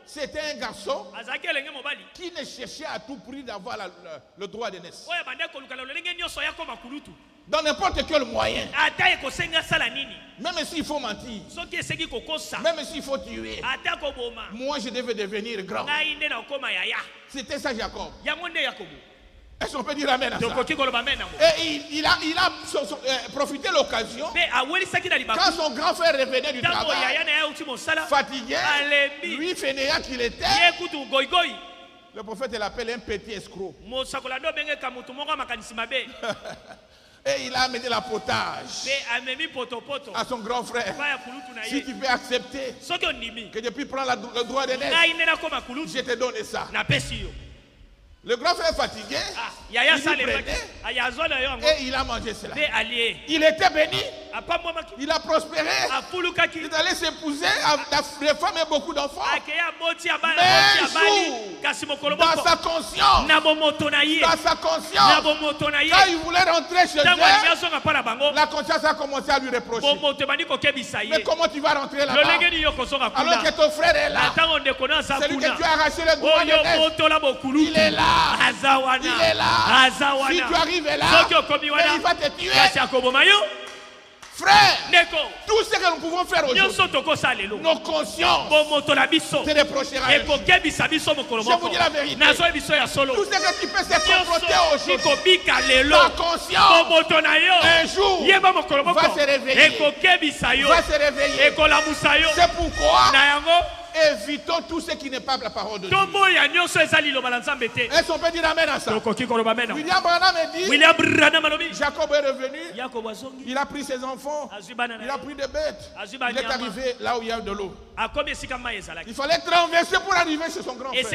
c'était un garçon qui ne cherchait à tout prix d'avoir le droit de naissance. Dans n'importe quel moyen. Même s'il faut mentir. Même s'il faut tuer. Moi, je devais devenir grand. C'était ça, Jacob. Est-ce qu'on peut dire amen à ça? Et il a profité de l'occasion. Quand son grand frère revenait du travail, fatigué, lui fainéant qu'il était, le prophète l'appelle un petit escroc. Et il a amené la potage à son grand frère. Si tu peux accepter que depuis prendre le droit de naître, je te donne ça. Le grand frère fatigué, il prenait et il a mangé cela. Il était béni, il a prospéré, il est allé s'épouser, les femmes et beaucoup d'enfants. Mais un jour, dans sa conscience, quand il voulait rentrer chez eux, la conscience a commencé à lui reprocher. Mais comment tu vas rentrer là-bas alors que ton frère est là? Celui que tu as arraché le droit de naître, il est là. Il est là. Si tu arrives là, il va te tuer. Frère, tout ce que nous pouvons faire aujourd'hui, nos consciences te reprochera. Je vous dis la vérité. Tout ce que tu peux se confronter aujourd'hui, ta conscience, un jour, va se réveiller. C'est pourquoi évitons tout ce qui n'est pas la parole de Dieu. Est-ce qu'on peut dire amen à ça? William Branham dit, Jacob est revenu, il a pris ses enfants, il a pris des bêtes, il est arrivé là où il y a de l'eau. Il fallait traverser pour arriver chez son grand frère.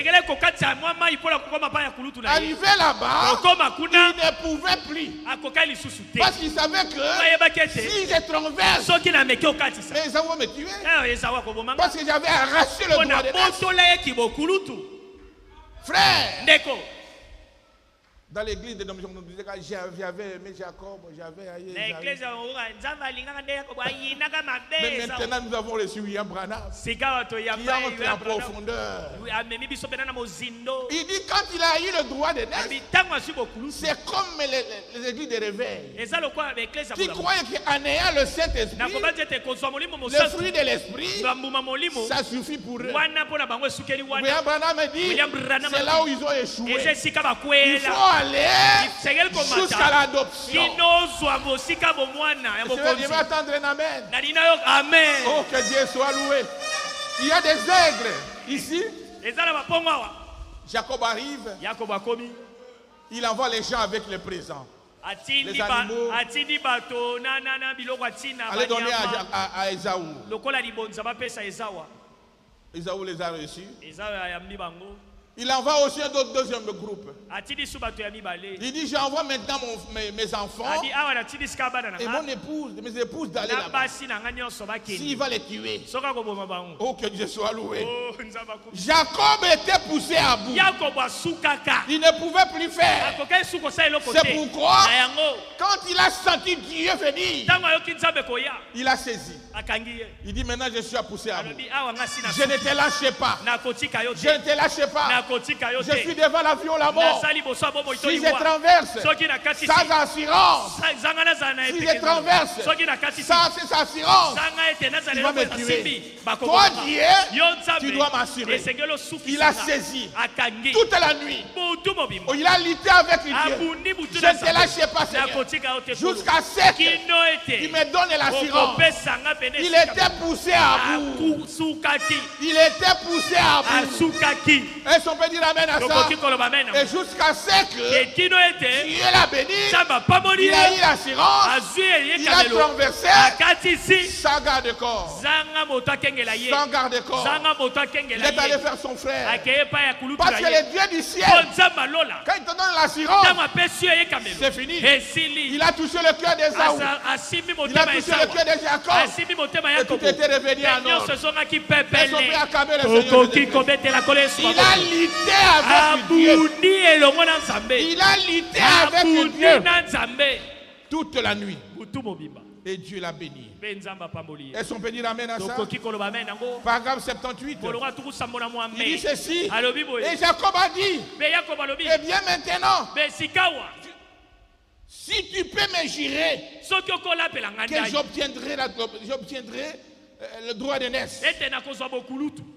Arrivé là-bas, il ne pouvait plus. Parce qu'il savait que si je traverse, mais ça va me tuer. Parce que j'avais arraché le droit de naître. Frère, dans l'église de Dominique, on disait que j'avais aimé Jacob, j'avais aimé mais maintenant nous avons reçu William Branham qui entre en profondeur. Il dit quand il a eu le droit de naître, c'est comme les églises de réveil qui croyaient qu'en ayant le Saint-Esprit, le fruit de l'Esprit, ça suffit pour eux. William Branham dit c'est là où ils ont échoué. Il faut aller jusqu'à l'adoption. Je vais attendre un amen. Oh, que Dieu soit loué. Il y a des aigles ici. Jacob arrive. Il envoie les gens avec les présents. Les animaux. Allez donner à Esaü. Esaü les a reçus. Il envoie aussi un deuxième groupe. Il dit j'envoie maintenant mes enfants et mon épouse, mes épouses d'aller là-bas. S'il va les tuer. Oh, que Dieu soit loué. Jacob était poussé à bout. Il ne pouvait plus faire. C'est pourquoi quand il a senti Dieu venir, il a saisi. Il dit maintenant je suis poussé à bout. Je ne te lâcherai pas. Je ne te lâcherai pas. Je suis devant la vie ou la mort. Si je traverse sans assurance, si je traverse sans assurance, il va me tuer. Toi Dieu, tu dois m'assurer. Il a saisi toute la nuit. Il a lutté avec Dieu. Je ne te lâcherai pas, Seigneur, jusqu'à ce qu'il me donne l'assurance. Il était poussé à bout. Il était poussé à bout. Est-ce qu'on peut dire amen à ça? Et jusqu'à ce que Dieu l'a béni, il a eu l'assurance, il a traversé sans garde-corps. Sans garde-corps. Il est allé faire son frère. Parce que le Dieu du ciel, quand il te donne l'assurance, c'est fini. Il a touché le cœur d'Esaü. Il a touché le cœur de Jacob. Et tout était revenu en ordre. Est-ce qu'on peut acclamer le Seigneur? Il a lutté avec Dieu. Il a lutté avec Dieu toute la nuit. Et Dieu l'a béni. Est-ce qu'on peut dire amen à ça? Paragraphe 78. Il dit ceci. Et Jacob a dit, eh bien maintenant, si tu peux me jurer que j'obtiendrai le droit d'aînesse.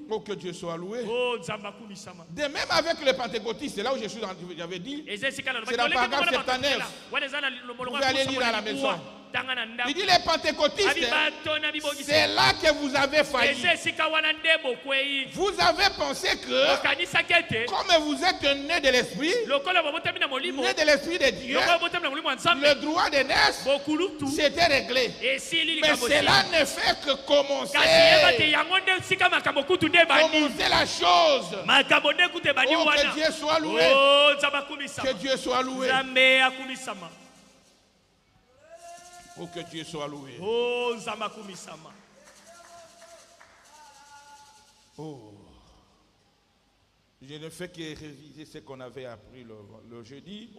Oh, que Dieu soit loué. De même avec les pentecôtistes, c'est là où j'avais dit, c'est dans le paragraphe 79. Vous pouvez aller lire à la maison. Il dit les pentecôtistes, c'est là que vous avez failli. Vous avez pensé que, comme vous êtes né de l'esprit, né de l'esprit de Dieu, le droit d'aînesse, c'était réglé. Mais cela ne fait que commencer. Commencer la chose. Oh, que Dieu soit loué. Que Dieu soit loué. Oh, que Dieu soit loué. Oh. Je ne fais que réviser ce qu'on avait appris le jeudi.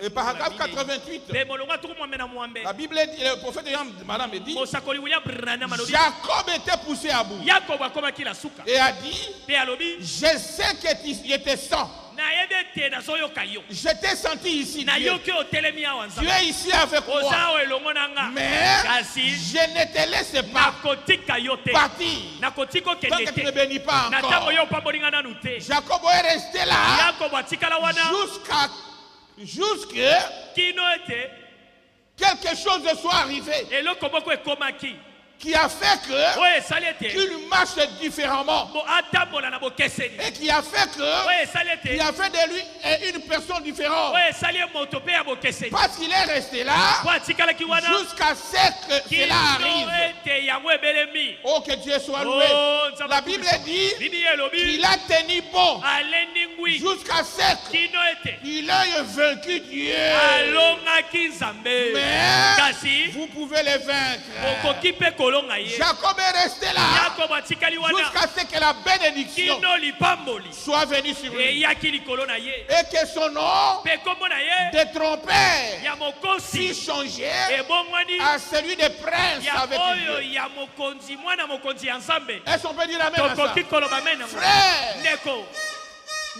Et paragraphe 88. La Bible dit, le prophète Madame dit, Jacob était poussé à bout. Et a dit, je sais que tu étais sans. Je t'ai senti ici, Dieu. Tu es ici avec moi. Mais je ne te laisse pas partir tant que tu ne bénis pas encore. Jacob est resté là jusqu'à quelque chose soit arrivé qui a fait qu'il marche différemment et qui a fait de lui une personne différente parce qu'il est resté là jusqu'à ce que cela arrive. Oh, que Dieu soit loué. La Bible dit qu'il a tenu bon jusqu'à ce qu'il ait vaincu Dieu. Mais vous pouvez le vaincre. Jacob est resté là jusqu'à ce que la bénédiction soit venue sur lui et que son nom de trompeur puisse changer à celui de prince avec Dieu. Est-ce qu'on peut dire amen à ça? Frère,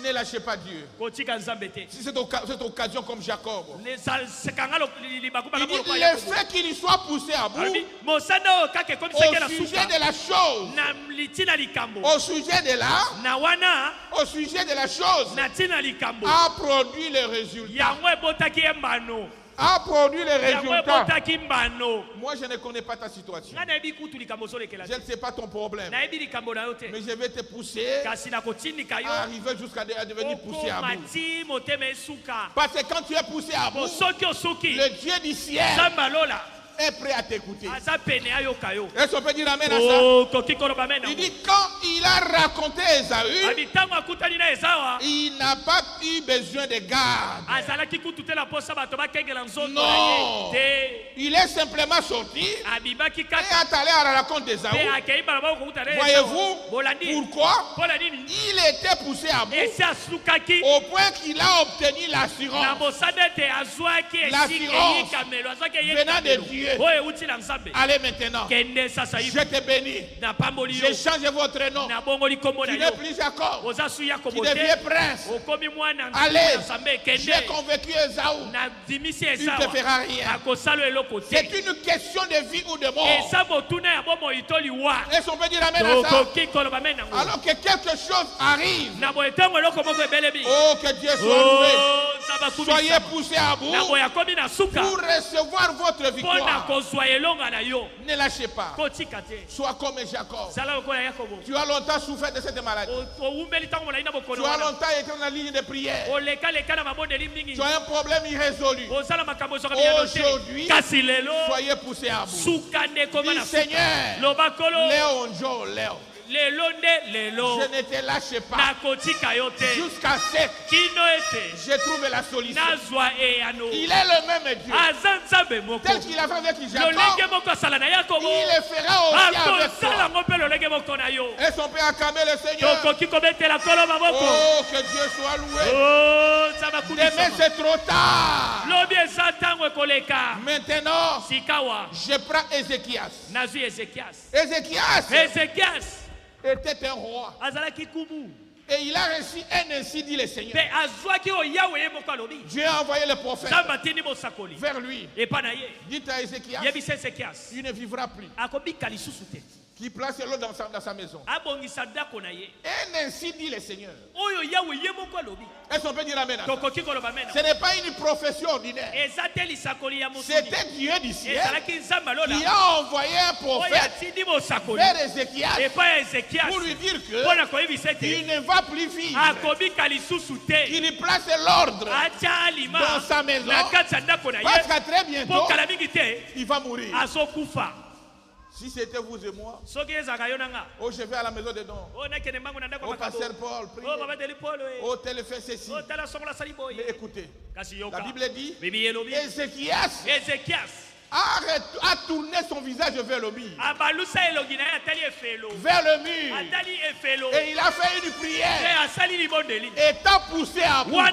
ne lâchez pas Dieu. Si c'est cette occasion comme Jacob, il dit le fait qu'il soit poussé à bout au sujet de la chose, au sujet de la chose, a produit le résultat. A produit les résultats. Moi, je ne connais pas ta situation. Je ne sais pas ton problème. Mais je vais te pousser à arriver jusqu'à devenir poussé à bout. Parce que quand tu es poussé à bout, le Dieu du ciel est prêt à t'écouter. Est-ce qu'on peut dire amen à ça? Il dit quand il a raconté Ésaü, il n'a pas eu besoin de garde. Non. Il est simplement sorti et est allé à la rencontre d'Ésaü. Voyez-vous pourquoi? Il était poussé à bout au point qu'il a obtenu l'assurance. L'assurance venant de Dieu. Allez maintenant, je te bénis. Je change votre nom. Tu n'es plus Jacob. Tu deviens prince. Allez, j'ai convaincu Ésaü. Il ne te fera rien. C'est une question de vie ou de mort. Est-ce qu'on peut dire amen à ça? Alors que quelque chose arrive. Oh, que Dieu soit loué. Soyez poussés à bout pour recevoir votre victoire. Ne lâchez pas. Sois comme Jacob. Tu as longtemps souffert de cette maladie. Tu as longtemps été dans la ligne de prière. Tu as un problème irrésolu. Aujourd'hui, soyez poussés à bout. Dis Seigneur, Léon, Joe, Léon. Je ne te lâche pas jusqu'à ce que j'ai trouvé la solution. Il est le même Dieu. Tel qu'il a fait avec Jacob, il le fera aussi avec toi. Est-ce qu'on peut acclamer le Seigneur? Oh, que Dieu soit loué. Demain c'est trop tard. Maintenant, je prends Ézéchias. Ézéchias était un roi. Et il a reçu un ainsi dit le Seigneur. Dieu a envoyé le prophète vers lui. Dites à Ézéchias, il ne vivra plus. Qui place l'eau dans sa maison. Et ainsi dit le Seigneur. Est-ce qu'on peut dire amen à ça? Ce n'est pas une prophétie ordinaire. C'était Dieu du ciel qui a envoyé un prophète vers Ézéchias pour lui dire qu'il ne va plus vivre. Il place l'ordre dans sa maison parce qu'à très bientôt, il va mourir. Si c'était vous et moi, oh, je vais à la maison des dons. Oh, pasteur Paul, priez. Oh, tel fait ceci. Mais écoutez, la Bible dit, Ézéchias a tourné son visage vers le mur. Vers le mur. Et il a fait une prière. Étant poussé à bout. Parce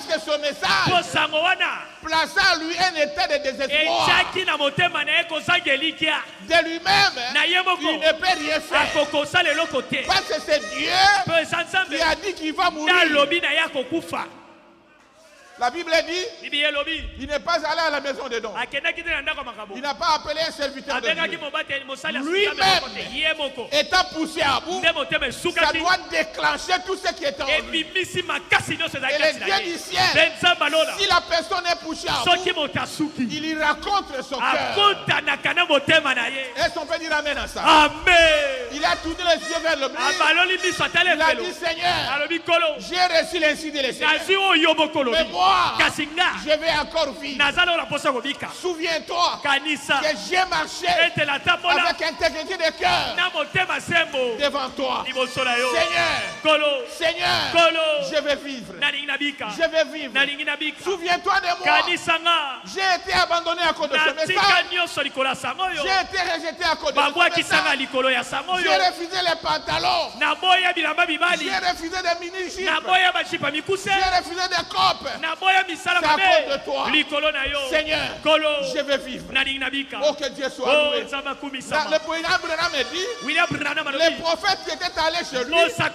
que ce message plaça à lui un état de désespoir. De lui-même, il ne peut rien faire. Parce que c'est Dieu qui a dit qu'il va mourir. La Bible dit, il n'est pas allé à la maison des dons. Il n'a pas appelé un serviteur de Dieu. Lui-même, étant poussé à bout, ça doit déclencher tout ce qui est en lui. Et le Dieu du ciel, si la personne est poussée à bout, il y raconte son cœur. Est-ce qu'on peut dire amen à ça? Amen. Il a tourné les yeux vers le mur. Il a dit, Seigneur, j'ai reçu l'insi de l'Seigneur. Mais moi, je vais encore vivre. Souviens-toi que j'ai marché avec intégrité de cœur devant toi. Seigneur, je vais vivre. Je vais vivre. Souviens-toi de moi. J'ai été abandonné à cause de ce message. J'ai été rejeté à cause de ce message. J'ai refusé les pantalons. J'ai refusé des mini-jupes. J'ai refusé des copes. C'est à cause de toi. Seigneur, je vais vivre. Oh, que Dieu soit loué. Le William Branham dit, les prophètes qui étaient allés chez lui étaient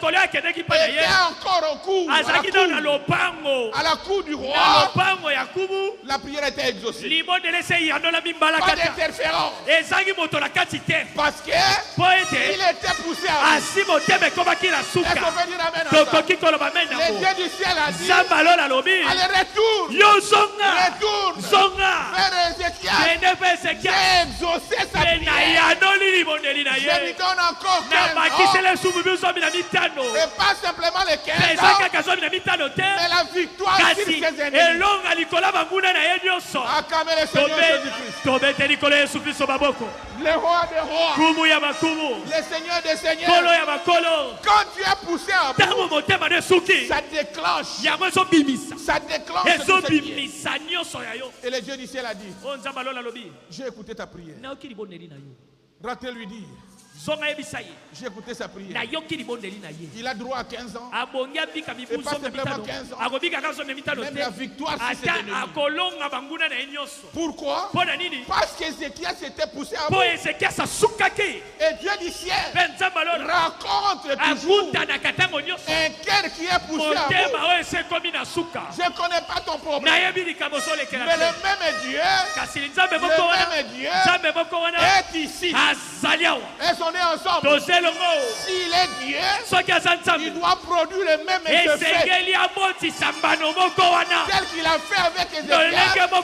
encore au cours, à la cour du roi. La prière était exaucée. Pas d'interférence. Parce qu'il était poussé à vous. Est-ce qu'on peut dire amen à ça? Le Dieu du ciel a dit, allez, retourne vers Ézéchias. J'ai exaucé sa prière. Je lui donne encore 15 ans. Et pas simplement les 15 ans, mais la victoire sur ses ennemis. Acclamez le Seigneur Jésus-Christ. Le roi des rois. Le Seigneur des seigneurs. Quand tu es poussé à bout, ça déclenche. Ça déclenche. Et le Dieu du ciel a dit, j'ai écouté ta prière. Raté lui dit, j'ai écouté sa prière. Il a droit à 15 ans. Et pas simplement 15 ans. Même la victoire sur ses ennemis. Pourquoi? Parce qu'Ézéchias s'était poussé à bout. Et Dieu du ciel raconte toujours un cœur qui est poussé à bout. Je ne connais pas ton problème. Mais le même Dieu est ici. Est-ce qu'on est ensemble? S'il est Dieu, il doit produire le même effet tel qu'il a fait avec Ézéchias.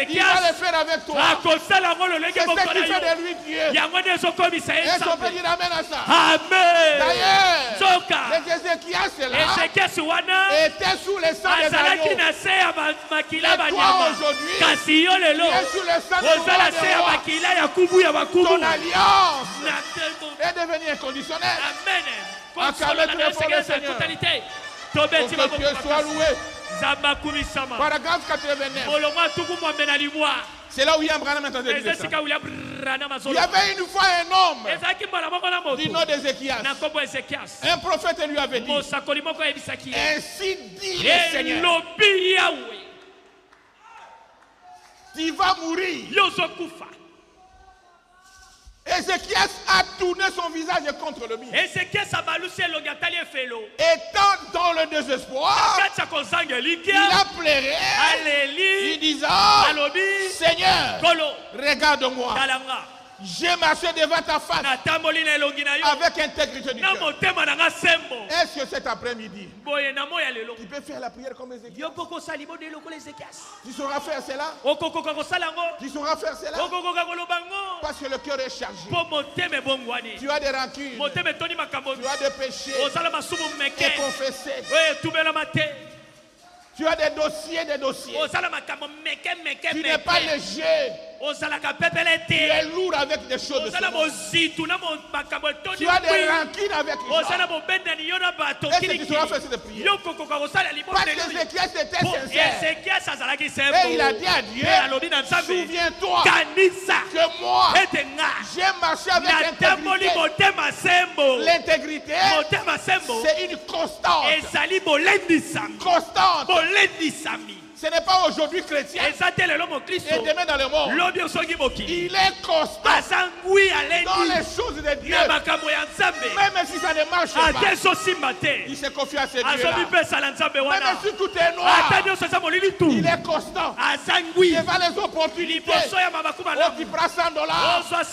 Il va le faire avec toi. C'est ce qui fait de lui Dieu. Est-ce qu'on peut dire amen à ça? Amen. D'ailleurs, les Ézéchias là étaient sous le sang des agneaux. Et toi aujourd'hui, tu es sous le sang des rois. Ton alliance est devenue inconditionnelle. Acclamez très fort le Seigneur. Pour que Dieu soit loué. Paragraphe 89. C'est là où William Branham entendait dire ça. Il y avait une fois un homme du nom d'Ézéchias. Un prophète lui avait dit, ainsi dit le Seigneur, tu vas mourir. Et Ézéchias a tourné son visage contre le mur. Étant dans le désespoir, il a pleuré. Il disait, Seigneur, regarde-moi. J'ai marché devant ta face avec intégrité du cœur. Est-ce que cet après-midi, tu peux faire la prière comme Ézéchias? Tu sauras faire cela? Tu sauras faire cela? Parce que le cœur est chargé. Tu as des rancunes. Tu as des péchés et confessés. Tu as des dossiers. Tu n'es pas léger. Tu es lourd avec des choses de ce monde. Tu as des rancines avec les gens. Est-ce que tu sauras faire cette prière? Parce que Ézéchias était sincère. Et il a dit à Dieu, souviens-toi que moi, j'ai marché avec intégrité. L'intégrité, c'est une constante. Constante. Ce n'est pas aujourd'hui chrétien et demain dans le monde. Il est constant dans les choses de Dieu. Même si ça ne marche pas, il se confie à ses dieux-là. Même si tout est noir, il est constant. Il va les opportunités. Oh, tu prends $100. Oh, tu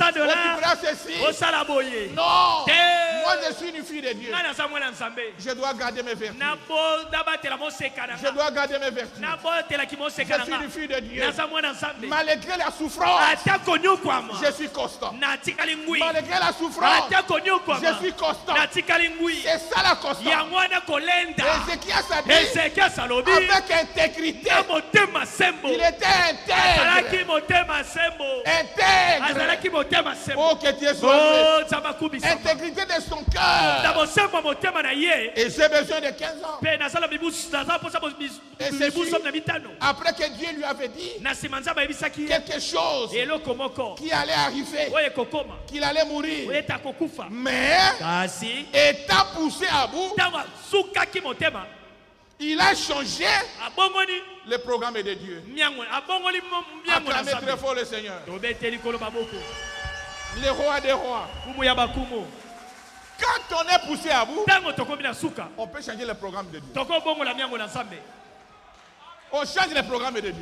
prends ceci. Non. Moi, je suis une fille de Dieu. Je dois garder mes vertus. Je dois garder mes vertus. Je suis une fille de Dieu. Malgré la souffrance, je suis constant. Malgré la souffrance, je suis constant. C'est ça la constance. Ézéchias a dit avec intégrité. Il était intègre. Oh, que Dieu soit. Intégrité de son cœur. Et j'ai besoin de 15 ans. Et c'est après que Dieu lui avait dit quelque chose qui allait arriver, qu'il allait mourir, mais étant poussé à bout, il a changé le programme de Dieu. Acclamez très fort le Seigneur, le roi des rois. Quand on est poussé à bout, on peut changer le programme de Dieu. On change les programmes de Dieu.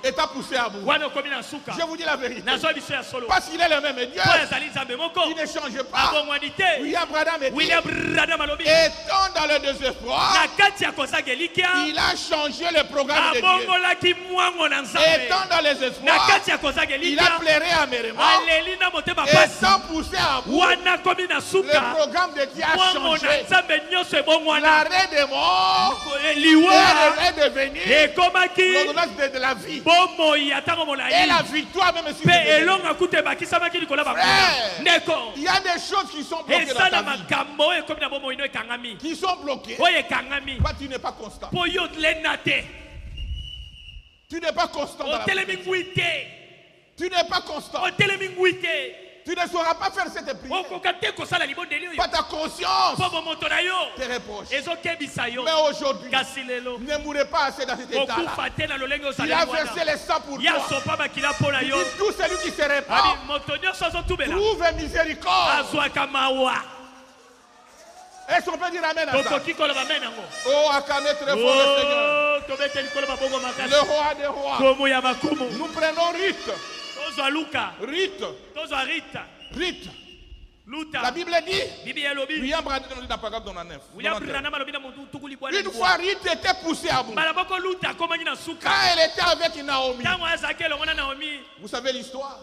Et t'as poussé à bout. Je vous dis la vérité. Parce qu'il est le même Dieu. Il ne change pas. William Branham dit, étant dans le désespoir, il a changé le programme de Dieu. Étant dans le désespoir, il a pleuré amèrement. Et sans pousser à bout, le programme de Dieu a changé. L'arrêt des morts et l'arrêt de venir. L'ordonnance de la vie. Et la victoire même si frère, il y a des choses qui sont bloquées dans ta vie. Qui sont bloquées. Toi, tu n'es pas constant. Tu n'es pas constant dans la vie. Tu n'es pas constant. Tu ne sauras pas faire cette prière. Pas ta conscience te reproche. Mais aujourd'hui, ne mourrez pas assez dans cet état-là. Il a versé le sang pour toi. Il dit tout celui qui se répand trouve miséricorde. Est-ce qu'on peut dire amen à ça? Oh, acclamez très fort le Seigneur. Le roi des rois. Nous prenons Rite. La Bible dit, William Branham dit dans paragraphe 99. Une fois Rite était poussée à bout. Quand elle était avec Naomi. Vous savez l'histoire?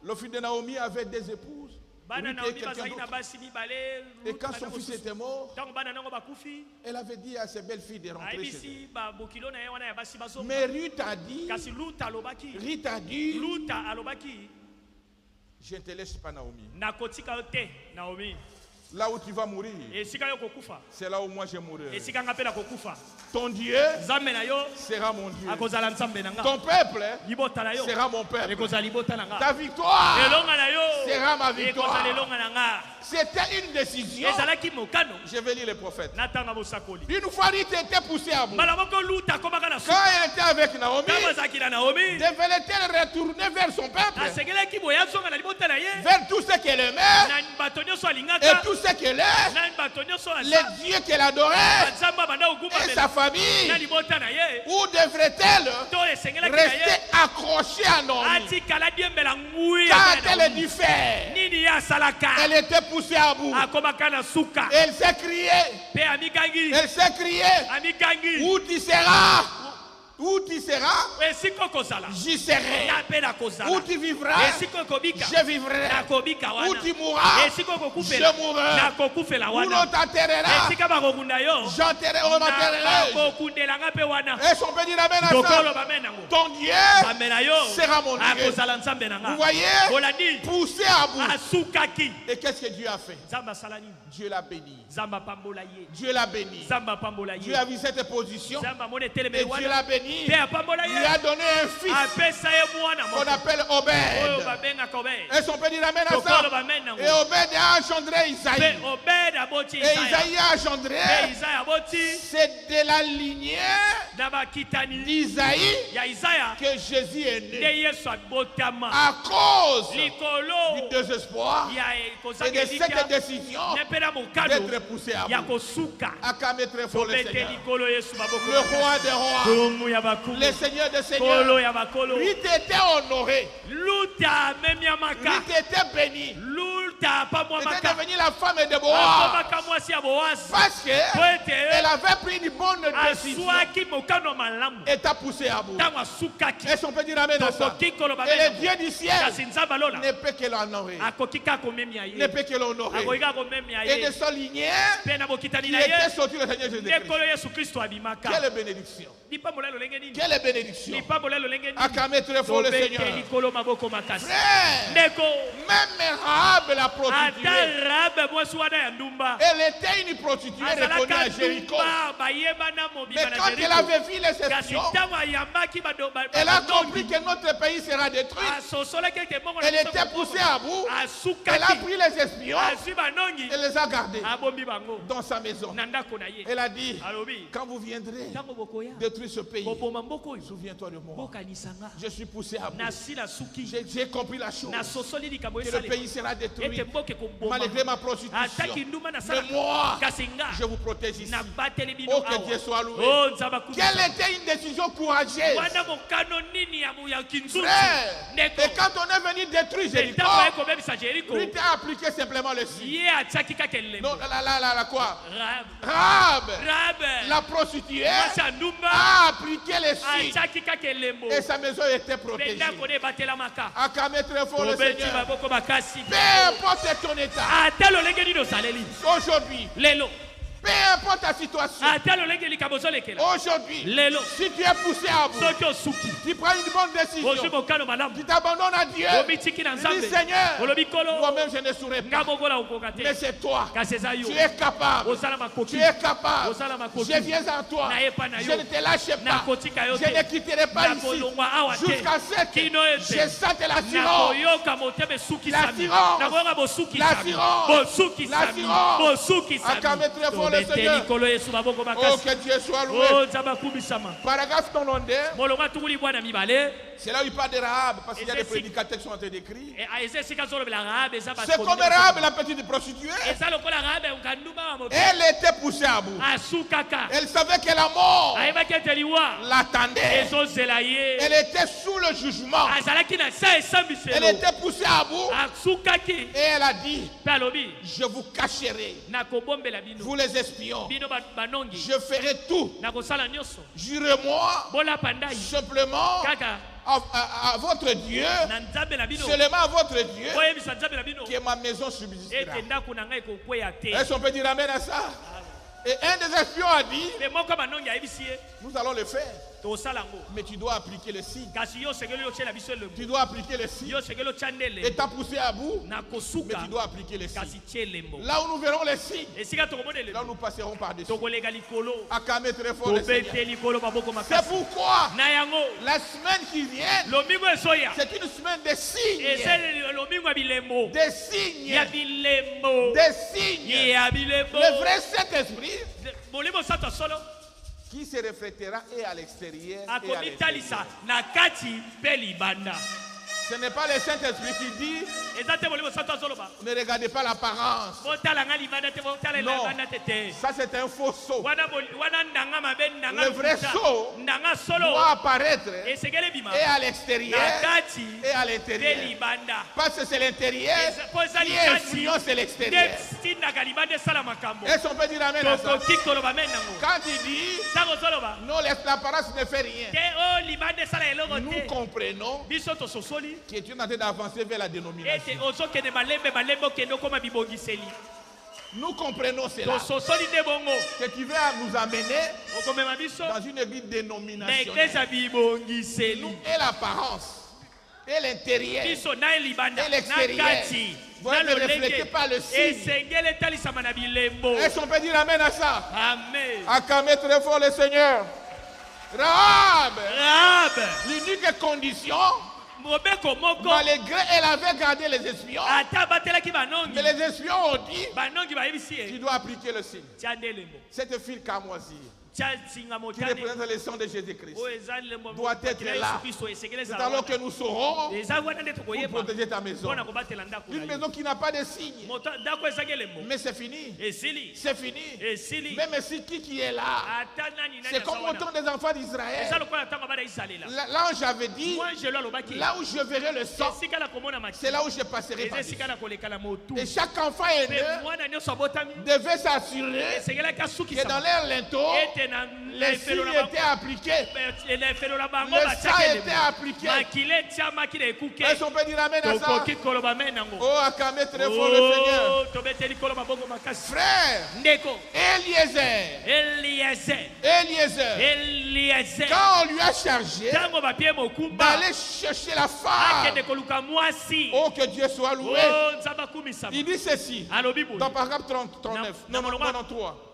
Le fils de Naomi avait des épouses. Et quand son fils était mort, elle avait dit à ses belles-filles de rentrer chez elle. Mais Ruth a dit, je ne te laisse pas Naomi. Là où tu vas mourir, c'est là où moi je mourrai. Ton Dieu sera mon Dieu. Ton peuple sera mon peuple. Ta victoire sera ma victoire. C'était une décision. Je vais lire les prophètes. Une fois il était poussé à bout. Quand elle était avec Naomi, devait-elle retourner vers son peuple, vers tout ce qu'elle aimait et tout ce qu'elle est, les dieux qu'elle adorait et sa famille? Où devrait-elle rester accrochée à Naomi? Quand elle est du fer, elle était poussée à bout. Elle s'est criée. Elle s'est criée. Où tu seras? Où tu seras, j'y serai. Où tu vivras, je vivrai. Où tu mourras, je mourrai. Où l'on t'enterrera, m'enterrerai. Est-ce qu'on peut dire amen à ça? Ton Dieu sera mon Dieu. Vous voyez, poussé à bout. Et qu'est-ce que Dieu a fait? Dieu l'a béni. Dieu l'a béni. Dieu a vu cette position et Dieu l'a béni. Il lui a donné un fils qu'on appelle Obed. Est-ce qu'on peut dire amen à ça? Et Obed a engendré Isaïe. Et Isaïe a engendré. C'est de la lignée d'Isaïe que Jésus est né. À cause du désespoir et de cette décision d'être poussé à bout. Acclamez très fort le Seigneur. Le roi des rois. Le Seigneur des seigneurs. Lui était honoré. Lui était béni. Était devenue la femme de Boaz. Parce qu'elle avait pris une bonne décision. Et t'a poussé à bout. Est-ce qu'on peut dire amen à ça? Et le Dieu du ciel ne peut que l'honorer. Ne peut que l'honorer. Et de son lignée, il était sorti le Seigneur Jésus-Christ. Quelle bénédiction. Quelle bénédiction. Acclamez très fort le Seigneur. Frère, même Rahab la prostituée. Elle était une prostituée reconnue à Jéricho. Mais quand elle avait vu les espions, elle a compris que notre pays sera détruit. Elle était poussée à bout. Elle a pris les espions et les a gardés dans sa maison. Elle a dit, quand vous viendrez détruire ce pays, souviens-toi de moi. Je suis poussé à bout. J'ai compris la chose. Que le pays sera détruit malgré ma prostitution. Mais moi, je vous protège ici. Oh, que Dieu soit loué. Quelle était une décision courageuse. Frère, et quand on est venu détruire Jéricho, lui t'a appliqué simplement le signe. Non, quoi? Rahab, la prostituée, a appliqué les signes. Et sa maison était protégée. Acclamez très fort le Seigneur. Peu importe ton état. Aujourd'hui, peu importe ta situation. Aujourd'hui, si tu es poussé à bout, tu prends une bonne décision. Tu t'abandonnes à Dieu. Tu dis Seigneur, moi-même je ne saurais pas. Mais c'est toi. Tu es capable. Tu es capable. Je viens à toi. Je ne te lâche pas. Je ne quitterai pas ici jusqu'à ce que je sente l'assurance. Acclamez très fort le Seigneur. Oh, que Dieu soit loué. Paragraphe 92. C'est là où il parle de Rahab, parce qu'il y a des prédicateurs qui sont en train d'écrire. C'est comme Rahab, la petite prostituée. Elle était poussée à bout. Elle savait que la mort l'attendait. Elle était sous le jugement. Elle était poussée à bout. Et elle a dit, je vous cacherai. Vous les espions. Je ferai tout. Jurez-moi simplement à votre Dieu, seulement à votre Dieu, que ma maison subsistera. Est-ce qu'on peut dire amen à ça? Et un des espions a dit, nous allons le faire. Mais tu dois appliquer le signe. Tu dois appliquer le signe. Et t'as poussé à bout. Mais tu dois appliquer le signe. Là où nous verrons les signes, là où nous passerons par-dessus. Acclamez très fort le Seigneur. C'est pourquoi la semaine qui vient, c'est une semaine de signes. Des signes. Des signes. Le vrai Saint-Esprit qui se reflétera et à l'extérieur et à l'intérieur. Ce n'est pas le Saint-Esprit qui dit ne regardez pas l'apparence. Non, ça c'est un faux sceau. Le vrai sceau doit apparaître et à l'extérieur et à l'intérieur. Parce que c'est l'intérieur qui influence l'extérieur. Est-ce qu'on peut dire amen à ça? Quand il dit non, l'apparence ne fait rien, nous comprenons qui est en train d'avancer vers la dénomination. Nous comprenons cela. Que tu veux nous amener dans une église dénominationnelle. Nous et l'apparence, et l'intérieur, et l'extérieur doivent être reflétés par le signe. Est-ce qu'on peut dire amen à ça? Amen. Acclamez très fort le Seigneur. Rahab. L'unique condition, malgré elle avait gardé les espions, mais les espions ont dit tu dois appliquer le signe. Cette fille camoisie qui représente le sang de Jésus-Christ doit être là. C'est alors que nous saurons pour protéger ta maison. Une maison qui n'a pas de signe, mais c'est fini. C'est fini. Même si qui est là, c'est comme autant des enfants d'Israël. L'ange avait dit, là où je verrai le sang, c'est là où je passerai par dessus. Et chaque enfant aîné devait s'assurer que dans leur linteau, les signes étaient appliqués. Le sang était appliqué. Est-ce qu'on peut dire amen à ça? Oh, acclamez très fort le Seigneur. Frère, Eliezer, quand on lui a chargé d'aller chercher la femme, oh, que Dieu soit loué, il dit ceci dans paragraphe 39, non, 33.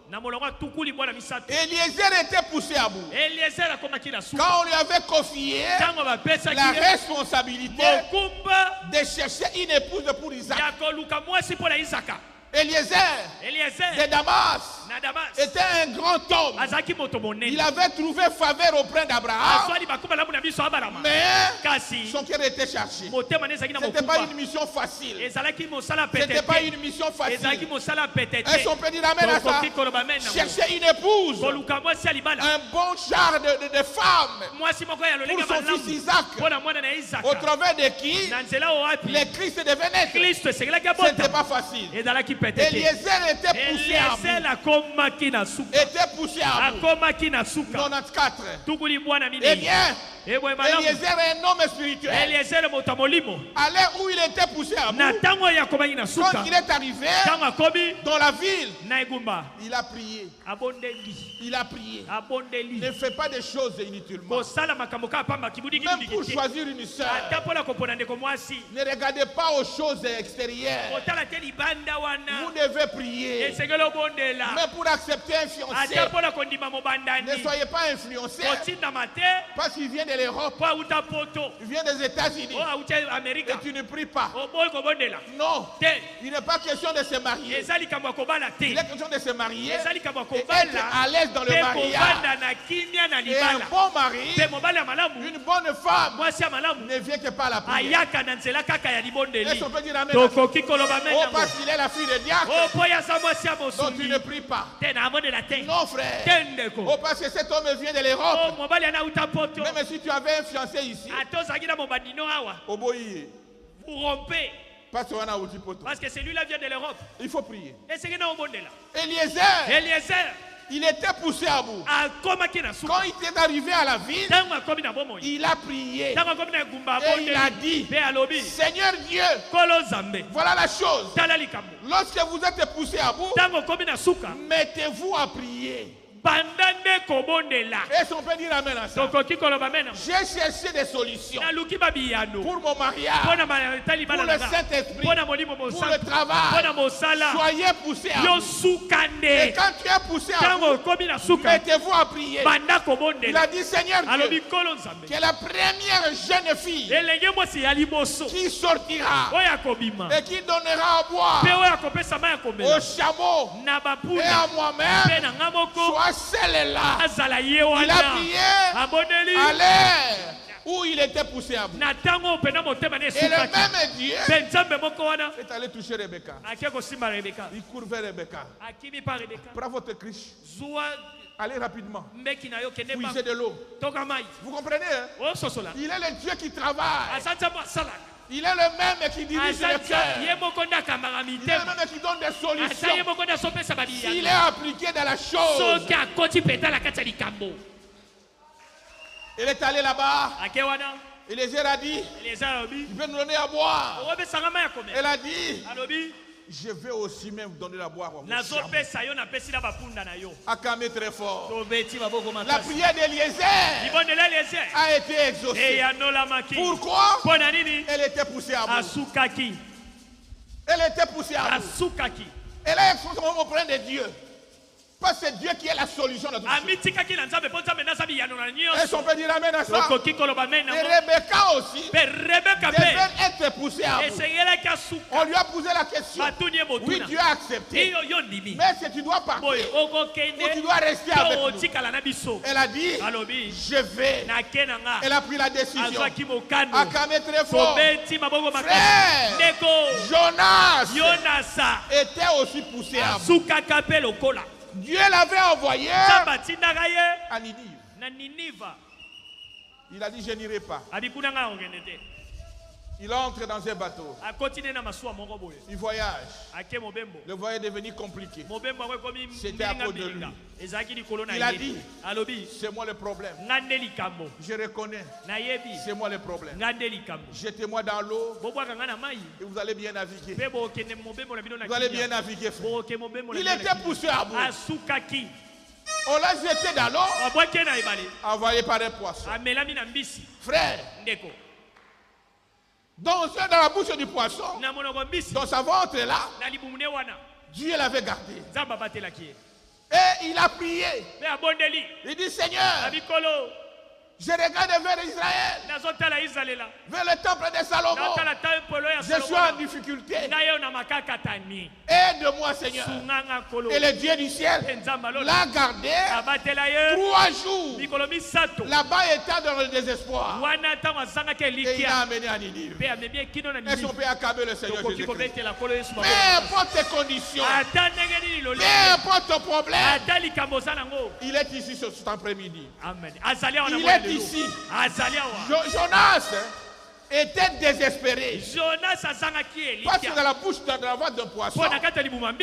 Eliezer était poussé à bout. Quand on lui avait confié la responsabilité de chercher une épouse pour Isaac. Eliezer de Damas était un grand homme. Il avait trouvé faveur auprès d'Abraham, mais son cœur était chargé. Ce n'était pas une mission facile. Ce n'était pas une mission facile. Est-ce qu'on peut dire amen à ça? Chercher une épouse, un bon genre de femme pour son fils Isaac, au travers de qui le Christ devait naître. Ce n'était pas facile. Eliezer était poussé à bout. Était poussé à bout. 94. Eh bien, Eliezer est un homme spirituel. Allait où il était poussé à bout. Quand il est arrivé dans la ville, il a prié. Il a prié. Ne fais pas des choses inutilement. Même pour choisir une sœur, ne regardez pas aux choses extérieures. Vous devez prier. Mais pour accepter un fiancé, ne soyez pas influencé parce qu'il vient de l'Europe, il vient des États-Unis et tu ne pries pas. Non, il n'est pas question de se marier. Il est question de se marier et être à l'aise dans le mariage. Et un bon mari, une bonne femme ne vient que par la prière. Est-ce qu'on peut dire amen? Oh, parce qu'il est la fille de diacre, donc tu ne pries pas. Non, frère. Oh, parce que cet homme vient de l'Europe. Même si tu avais un fiancé ici, vous rompez. Parce que celui-là vient de l'Europe. Il faut prier. Eliezer, il était poussé à bout. Quand il est arrivé à la ville, il a prié. Et il a dit, Seigneur Dieu, voilà la chose. Lorsque vous êtes poussé à bout, mettez-vous à prier. Et si on peut dire amen à ça. J'ai cherché des solutions pour mon mariage, pour le Saint-Esprit, pour le travail. Soyez poussés à bout. Et quand tu es poussé à bout, mettez-vous à prier. Il a dit, Seigneur Dieu, que la première jeune fille qui sortira et qui donnera à boire au chameau et à moi-même soit celle-là. Il a prié à l'air où il était poussé à bout. Et le même Dieu est allé toucher Rebecca. Il court vers Rebecca. Prends votre criche. Allez rapidement. Puisez de l'eau. Vous comprenez, hein? Il est le Dieu qui travaille. Il est le même qui dirige le cœur. Il est le même qui donne des solutions. S'il est appliqué dans la chose. Il est allé là-bas. Eliezer a dit, il veut nous donner à boire. Elle a dit, je vais aussi même vous donner à boire. Acclamez très fort. La prière d'Eliezer a été exaucée. Pourquoi? Elle était poussée à bout. Elle était poussée à bout. Elle a exaucé auprès de Dieu. Parce que c'est Dieu qui est la solution de tout ça. Est-ce qu'on peut dire amen à ça? Et Rebecca aussi devait être poussée à bout. On lui a posé la question. Oui, Dieu a accepté. Mais si tu dois partir ou tu dois rester avec nous. Elle a dit, je vais. Elle a pris la décision. Acclamez très fort. Frère, Jonas était aussi poussé à bout. Dieu l'avait envoyé à Ninive. Il a dit, je n'irai pas. Il entre dans un bateau. Il voyage. Le voyage est devenu compliqué. C'était à cause de lui. Il a dit, c'est moi le problème. Je reconnais, c'est moi le problème. Jetez-moi dans l'eau et vous allez bien naviguer. Vous allez bien naviguer, frère. Il était poussé à bout. On l'a jeté dans l'eau, envoyé par un poisson. Frère, donc dans la bouche du poisson, dans sa ventre là, Dieu l'avait gardé. Et il a prié. Il dit, Seigneur, je regarde vers Israël, vers le temple de Salomon. Je suis en difficulté. Aide-moi, Seigneur. Et le Dieu du ciel l'a gardé 3 jours. Là-bas, il était dans le désespoir. Et il l'a amené à Ninive. Est-ce qu'on peut acclamer le Seigneur Jésus-Christ? Peu importe tes conditions, peu importe ton problème, il est ici ce cet après-midi. Il est ici. Jonas était désespéré. Parce que dans la bouche d'un poisson,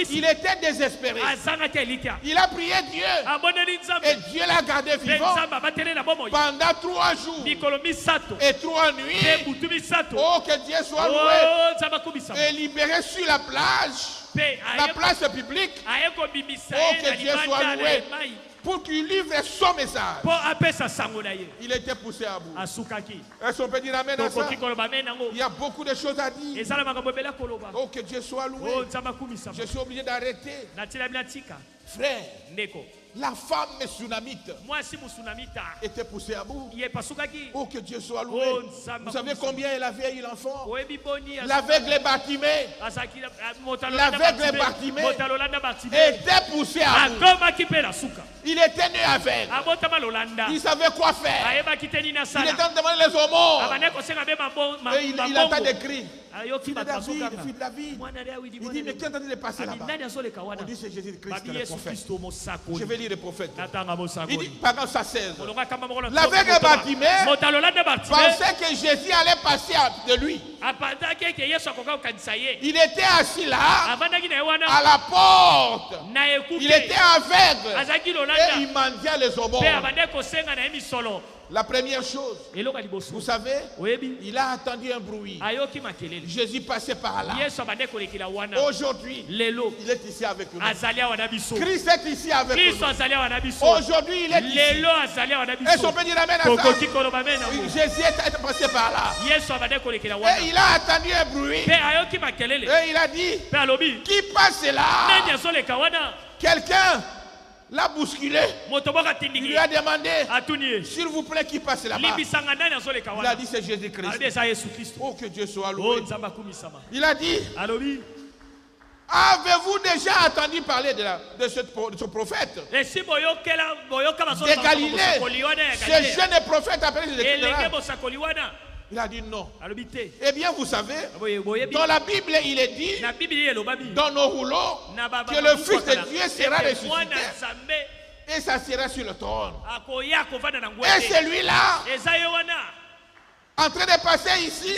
il était désespéré. Il a prié Dieu. Et Dieu l'a gardé vivant pendant 3 jours et 3 nuits. Oh, que Dieu soit loué. Et libéré sur la place publique. Oh, que Dieu soit loué. Pour qu'il livre son message. Il était poussé à bout. Est-ce qu'on peut dire amen à ça? Il y a beaucoup de choses à dire. Oh, que Dieu soit loué. Je suis obligé d'arrêter. Frère, la femme tsunamite était poussée à bout. Oh, que Dieu soit loué. Vous savez combien elle avait eu l'enfant? L'aveugle Bartimée. L'aveugle Bartimée était poussé à bout. Il était né aveugle. Il savait quoi faire. Il était en train de demander les aumônes. Et il entend des cris. Fille de David, fille de David. Il dit, mais qui est en train de passer là-bas? On dit, c'est Jésus-Christ, le prophète. Je vais lire le prophète. Il dit, pendant sa 16. L'aveugle Bartimée pensait que Jésus allait passer de lui. Il était assis là, à la porte. Il était aveugle. Et il mendiait les aumônes. La première chose, vous savez, il a entendu un bruit. Jésus passait par là. Aujourd'hui, il est ici avec nous. Christ est ici avec nous. Aujourd'hui, il est ici. Est-ce qu'on peut dire amen à ça? Jésus est passé par là. Et il a entendu un bruit. Et il a dit, qui passe là? Quelqu'un l'a bousculé. Il lui a demandé, s'il vous plaît, qui passe là-bas? Il a dit, c'est Jésus-Christ. Oh, que Dieu soit loué. Il a dit, avez-vous déjà entendu parler de ce prophète de Galilée? Ce jeune prophète appelé Jésus-Christ. Il a dit non. Eh bien, vous savez, dans la Bible, il est dit, dans nos rouleaux, que le Fils de Dieu sera ressuscité et ça sera sur le trône. Et celui-là, en train de passer ici,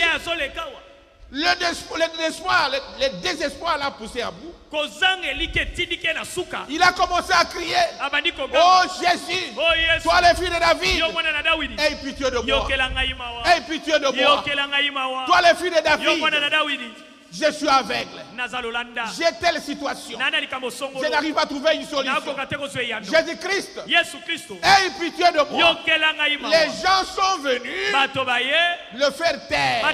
le désespoir l'a poussé à bout. Il a commencé à crier, oh Jésus, toi le fils de David, aie pitié de moi. Aie pitié de moi. Toi le fils de David, je suis aveugle. J'ai telle situation. Je n'arrive pas à trouver une solution. Jésus-Christ, aie pitié de moi. Les gens sont venus le faire taire.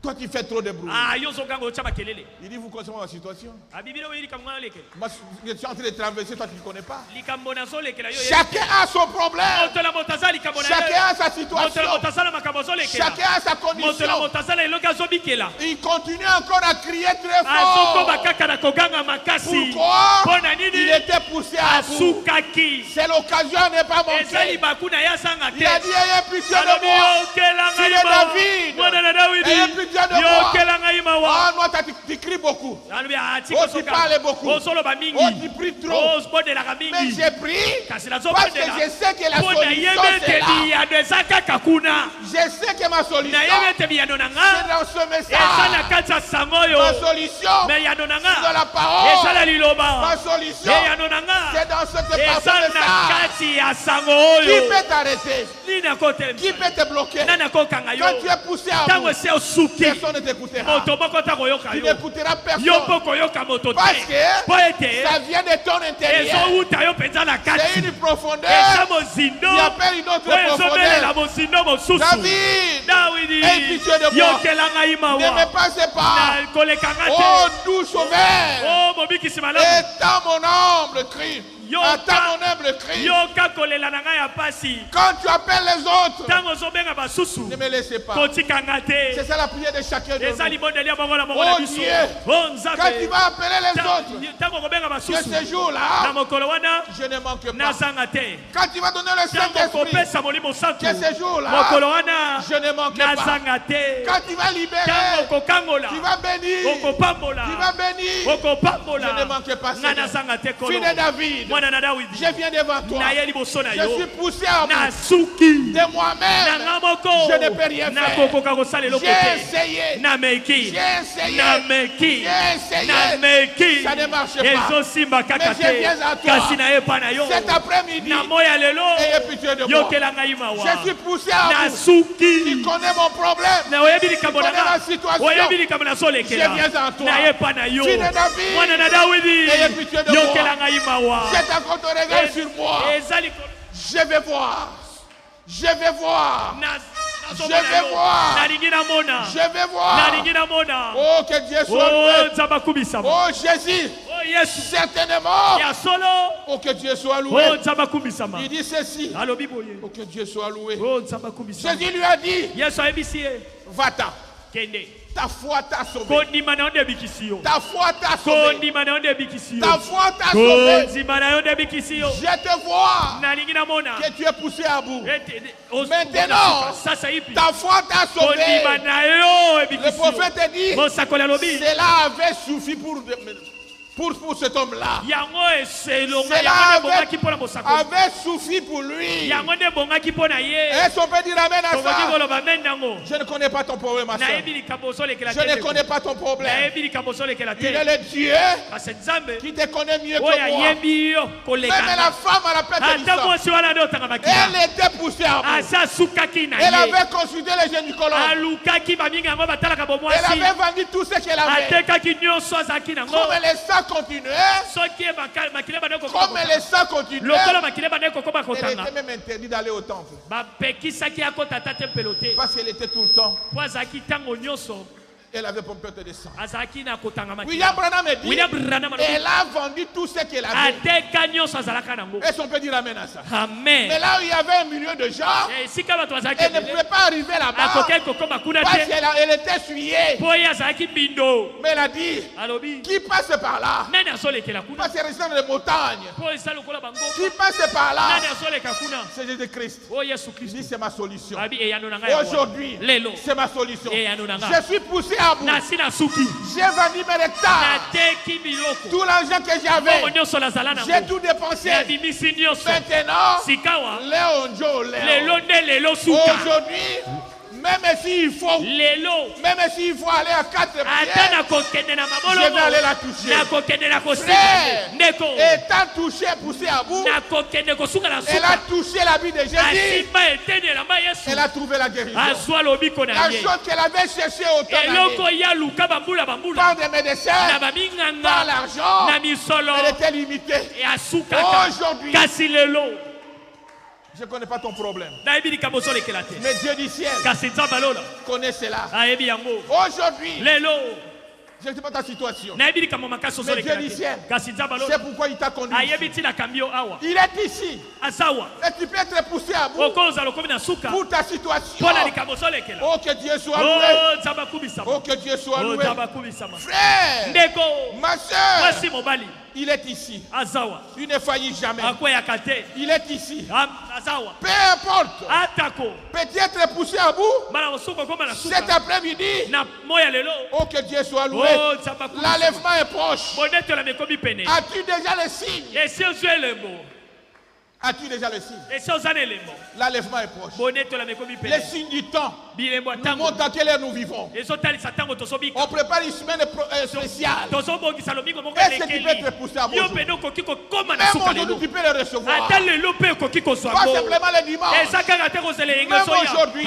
Toi, tu fais trop de bruit. Il dit, vous connaissez ma situation? Je suis en train de traverser, toi, tu ne connais pas. Chacun a son problème. Chacun a sa situation. Chacun a sa condition. Il continue encore à crier très fort. Pourquoi? Il était poussé à bout. C'est l'occasion à ne pas manquer. Il a dit, ayez pitié de moi. Fils de David, ayez pitié de moi. Ah non, tu cries beaucoup. Oh, tu parles beaucoup. Oh, tu pries trop. Mais j'ai pris parce que je sais que la solution c'est là. Je sais que ma solution c'est dans ce message. Ma solution c'est dans la parole. Ma solution c'est dans ce message. Qui peut t'arrêter? Qui peut te bloquer? Quand tu es poussé à bout, personne ne t'écoutera. Tu n'écouteras personne. Parce que ça vient de ton intérieur. C'est une profondeur qui appelle une autre profondeur. David, aie pitié de moi. Ne me passe pas. Oh, doux sauveur. Étends mon humble cri. Attends mon humble cri. Quand tu appelles les autres, ne me laissez pas. C'est ça la prière de chacun de nous. Oh Dieu, quand tu vas appeler les autres, que ce jour-là, je ne manque pas. Quand tu vas donner le Saint-Esprit, que ce jour-là, je ne manque pas. Quand tu vas libérer, tu vas bénir, je ne manque pas. Fils de David, je viens devant toi. Je suis poussé à bout de moi-même. Je ne peux rien faire. J'ai essayé. Ça ne marche pas. Mais je viens à toi. Cet après-midi, ayez pitié de moi. Je suis poussé à bout. Tu connais mon problème. Tu connais ma situation. Je viens à toi. Fils de David, ayez pitié de moi. Jette encore ton regard sur moi. Je vais voir. Je vais voir. Je vais voir. Je vais voir. Oh, que Dieu soit loué. Oh, Jésus. Certainement. Oh, que Dieu soit loué. Il dit ceci. Oh, que Dieu soit loué. Jésus lui a dit, va-t'en. Ta foi t'a sauvé. Ta foi t'a sauvé. Ta foi t'a sauvé. Je te vois que tu es poussé à bout. Maintenant, ta foi t'a sauvé. Le prophète dit, cela avait suffi pour pour cet homme-là. Cela avait suffi pour lui. Est-ce qu'on peut dire amen à ça? Je ne connais pas ton problème, ma soeur. Je ne connais pas ton problème. Il est le Dieu qui te connaît mieux que moi. Même la femme à la pète, elle était poussée à bout. Elle avait consulté les gynécologues. Elle avait vendu tout ce qu'elle avait. Comme les sangs continuaient, elle était même interdite d'aller au temple. Parce qu'elle était tout le temps. Elle avait pompé de sang. William Branham dit, elle a vendu tout ce qu'elle avait. Est-ce qu'on peut dire amen à ça? Amen. Mais là où il y avait 1 million de gens, elle ne pouvait pas arriver là-bas parce qu'elle était essuyée. Mais elle a dit, qui passe par là? Parce qu'elle reste dans les montagnes. Qui passe par là? C'est Jésus-Christ. Il dit, c'est ma solution. Aujourd'hui, c'est ma solution. Je suis poussé à bout. J'ai vendu mes hectares. Tout l'argent que j'avais, j'ai tout dépensé. Maintenant, aujourd'hui, même s'il faut aller à 4 pieds, je vais aller la toucher. Frère, étant touché, poussé à bout, elle a touché la vie de Jésus. Elle a trouvé la guérison. La chose qu'elle avait cherchée autant d'années, par des médecins, par l'argent, elle était limitée. Aujourd'hui, je ne connais pas ton problème. Mais Dieu du ciel connaît cela. Aujourd'hui, je ne sais pas ta situation. Mais Dieu du ciel, c'est pourquoi il t'a conduit. Il est ici. Et tu peux être poussé à bout pour ta situation. Oh, que Dieu soit loué. Oh, que Dieu soit loué. Frère, ma soeur, il est ici. Il ne faillit jamais. Il est ici. Peu importe. Peut-être poussé à bout. Cet après-midi. Oh, que Dieu soit loué. L'enlèvement est proche. As-tu déjà le signe? As-tu déjà le signe? L'enlèvement est proche. Les signes du temps nous montrent dans quelle ère nous vivons. On prépare une semaine spéciale. Est-ce que tu peux être poussé à bout? Même aujourd'hui, tu peux le recevoir. Pas simplement le dimanche. Même aujourd'hui,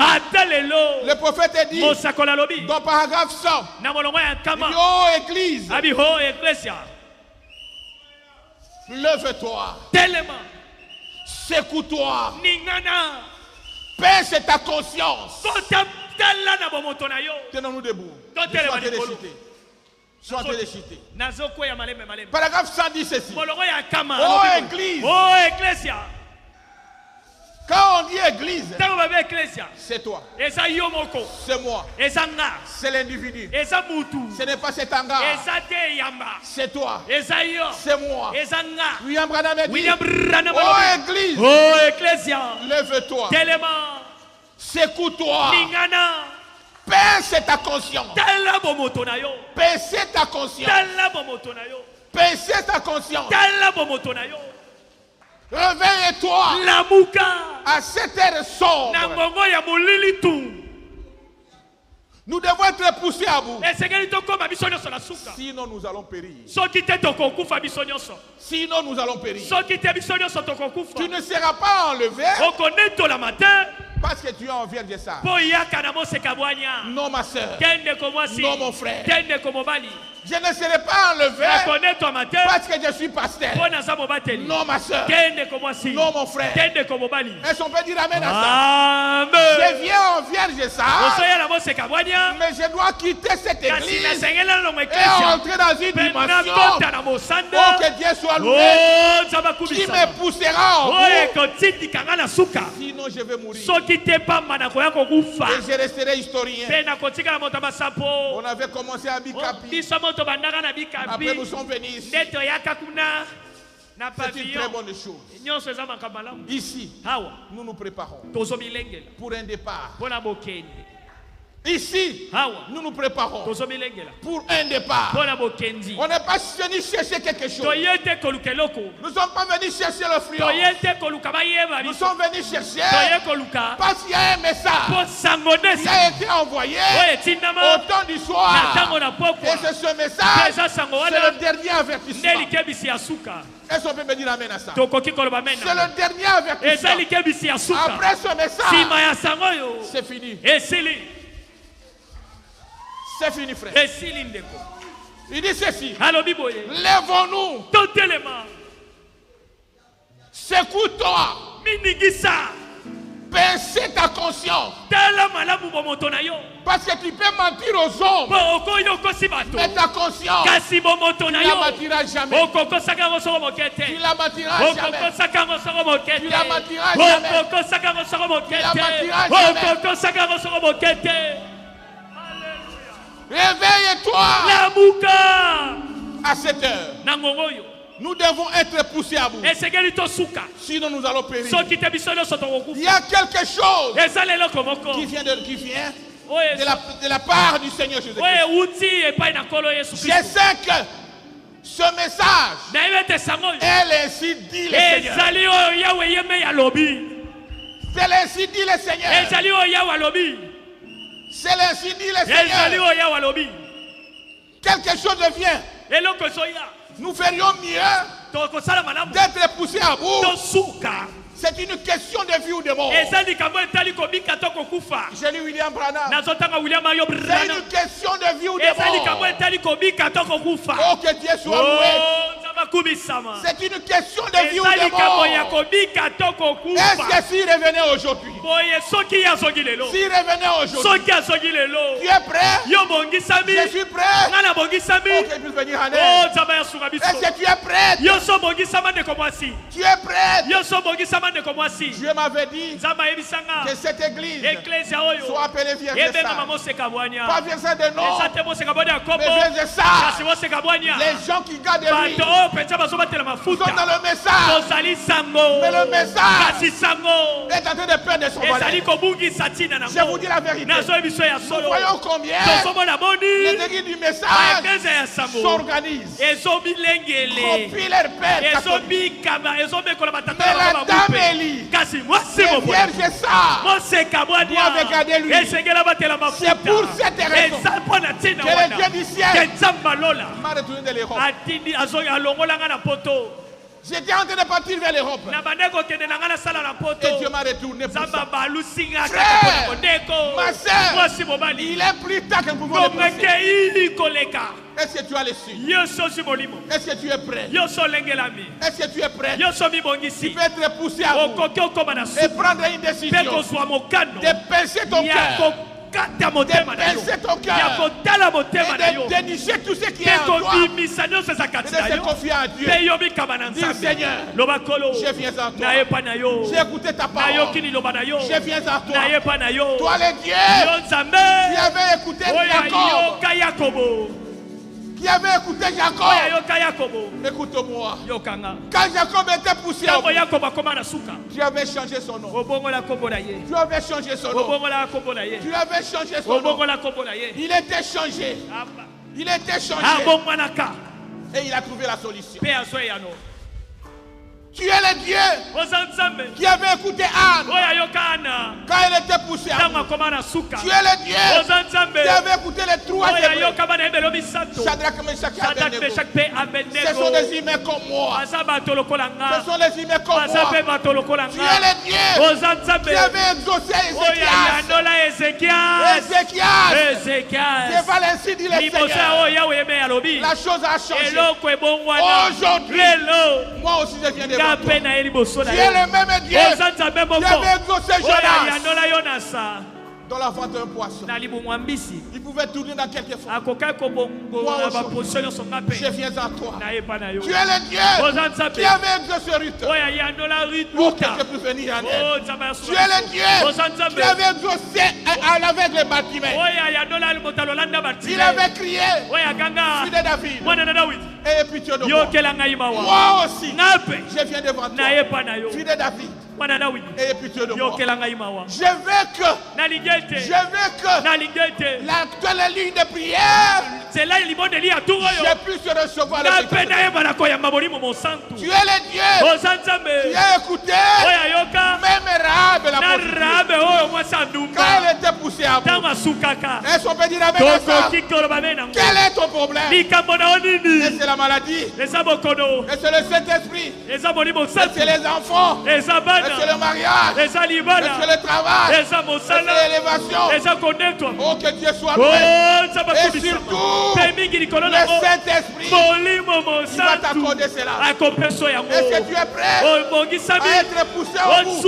le prophète a dit dans paragraphe 100, oh Église, lève-toi. Secoue-toi. Pèse ta conscience. Tenons-nous debout. Sois déchité. Paragraphe 110 ceci. Oh Église. Quand on dit Église, c'est toi. C'est moi. C'est l'individu. Ce n'est pas cet hangar. C'est toi. C'est moi. William Branham a dit, oh Église, lève-toi. Secoue-toi. Pèse ta conscience. Pèse ta conscience. Pèse ta conscience. Réveille-toi à cette heure sombre. Nous devons être poussés à bout. Sinon nous allons périr. Sinon nous allons périr. Tu ne seras pas enlevé parce que tu es en vierge ça. Non ma soeur. Non mon frère. Je ne serai pas enlevé parce que je suis pasteur. Non ma soeur. Non mon frère. Est-ce qu'on peut dire amen à ça? Je viens en vierge ça. Mais je dois quitter cette église et entrer dans une dimension. Oh que Dieu soit loué. Qui me poussera en bout. Sinon je vais mourir. Et je resterai historien. On avait commencé à Bikapi. Après nous sommes venus ici. C'est une très bonne chose. Ici, nous nous préparons pour un départ. Ici, nous nous préparons pour un départ. On n'est pas venu chercher quelque chose. Nous ne sommes pas venus chercher le friand. Nous sommes venus chercher parce qu'il y a un message qui a été envoyé au temps du soir. Et c'est ce message, c'est le dernier avertissement. Est-ce qu'on peut me dire amen à ça? C'est le dernier avertissement. Après ce message, c'est fini. C'est fini, frère. Il dit ceci. Lèvons-nous. Secoue-toi. Pincez ta conscience. Parce que tu peux mentir aux hommes. Mais ta conscience, tu ne la mentiras jamais. Tu la mentiras jamais. Tu la mentiras jamais. Réveille-toi à cette heure. Nous devons être poussés à bout. Sinon nous allons périr. Il y a quelque chose qui vient de la part du Seigneur Jésus-Christ. Je sais que ce message, elle ainsi dit le Seigneur. C'est ainsi dit le Seigneur. C'est ainsi dit le Seigneur. Quelque chose devient. Nous ferions mieux d'être poussés à bout. C'est une question de vie ou de mort. J'ai lu William Branham. C'est une question de vie ou de mort. Oh, que Dieu soit loué. C'est une question de vie ou de mort. Est-ce que s'il revenait aujourd'hui? S'il revenait aujourd'hui, tu es prêt? Je suis prêt. Ok, je peux venir en aide. Est-ce que tu es prêt? Tu es prêt? Dieu m'avait dit que cette église soit appelée Vierge Sainte. Pas Vierge Sainte de nom, mais Vierge Sainte. Les gens qui gardent lui, ils sont dans le message. Mais le message est en train de perdre son valeur. Je vous dis la vérité. Nous voyons combien les églises du message s'organisent. Copient leur père catholique. Mais la dame Élie, les vierges sages doivent regarder lui. C'est pour cette raison que le Dieu du ciel m'a retourné de l'Europe. J'étais en train de partir vers l'Europe. Et Dieu m'a retourné pour ça. Frère, ma soeur, il est plus tard que nous pouvons le penser. Est-ce que tu as les signes? Est-ce que tu es prêt? Est-ce que tu es prêt? Tu peux être poussé à bout et prendre une décision de pincer ton cœur. De pincer ton cœur et de dénicher tout ce qui est en toi et de se confier à Dieu. Dis Seigneur, je viens à toi. J'ai écouté ta parole. Je viens à toi. Toi le Dieu qui avait écouté Jacob. Qui avait écouté Jacob. Écoute-moi. Quand Jacob était poussé à bout, tu avais changé son nom. Tu avais changé son nom. Tu avais changé son nom. Il était changé. Il était changé. Et il a trouvé la solution. Tu es le Dieu qui avait écouté Anne quand elle était poussée à bout. Tu es le Dieu qui avait écouté les trois Hébreux. Shadrach, Meshach et Abednego. Ce sont des humains comme moi. Ce sont des humains comme moi. Tu es le Dieu qui avait exaucé Ézéchias. C'est pas ainsi dit le Seigneur. La chose a changé. Aujourd'hui, moi aussi je viens de tu es le même Dieu qui avait exaucé Jonas dans la vente d'un poisson. Il pouvait tourner dans quelques fois. Moi aujourd'hui, je viens à toi. Tu es le Dieu qui avait exaucé Ruth. Oh, que je peux venir en aide. Tu es le Dieu qui avait exaucé à l'aveugle Bartimée. Il avait crié, fils de David, Ayez pitié de moi. Moi aussi, je viens devant toi. Fils de David. Ayez pitié de moi. Je veux que l'actuelle ligne de prière, je puisse recevoir le Seigneur. Tu es le Dieu. Tu as écouté même Rahab la prostituée. Quand elle était poussée à bout, est-ce qu'on peut dire amen à ça? Quel est ton problème? Est-ce c'est la maladie? Est-ce c'est le Saint-Esprit? Est-ce c'est les enfants? Est-ce c'est le mariage? Est-ce c'est le travail? Est-ce c'est l'élévation? Oh, que Dieu soit loué. Et surtout, le Saint-Esprit, il va t'accorder cela. Est-ce que tu es prêt à être poussé au bout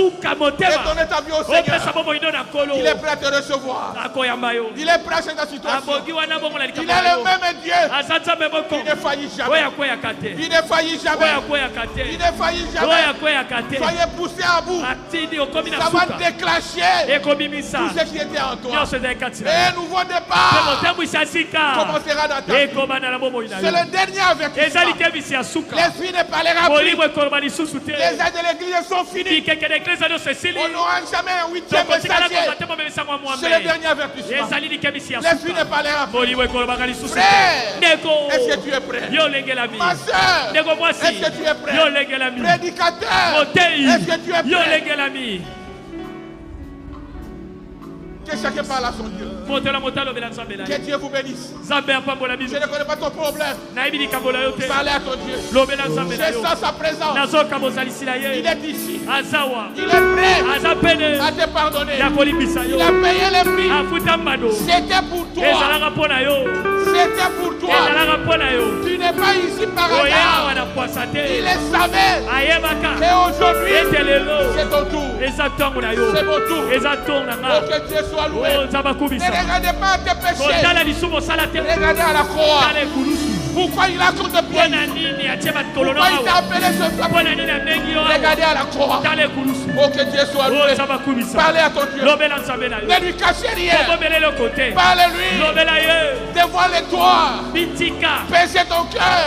et ton établi au Seigneur? Il est prêt à te recevoir. Il est prêt à cette situation. Il est le même Dieu qui ne faillit jamais. Il ne faillit jamais. Il ne faillit jamais. Soyez poussés à bout. Ça va déclencher tout ce qui était en toi. Et un nouveau départ commencera dans ta vie. C'est le dernier avertissement. L'esprit ne parlera plus. Les aides de l'église sont finies. On n'aura jamais un 8e messager. C'est le dernier avertissement. L'esprit ne parlera plus. Frère, est-ce que tu es prêt? Ma soeur, est-ce que tu es prêt? Prédicateur, est-ce que tu es prêt? Que chacun parle à son Dieu. Que Dieu vous bénisse. Je ne connais pas ton problème. Parlez à ton Dieu. Je sens sa présence. Il est ici. Il est prêt à te pardonner. Il a payé le prix. C'était pour toi. C'était pour toi. Tu n'es pas ici par hasard. Il le savait. Et aujourd'hui, c'est ton tour. C'est mon tour. Oh, que Dieu soit loué. Ne regardez pas tes péchés. Regardez à la croix. Pourquoi il a compte de pied? Pourquoi il t'a appelé ce soir? Regardez à la croix. Oh, que Dieu soit loué. Parlez à ton Dieu. Ne lui cachez rien. Parlez-lui. Dévoile-toi. Baissez ton cœur.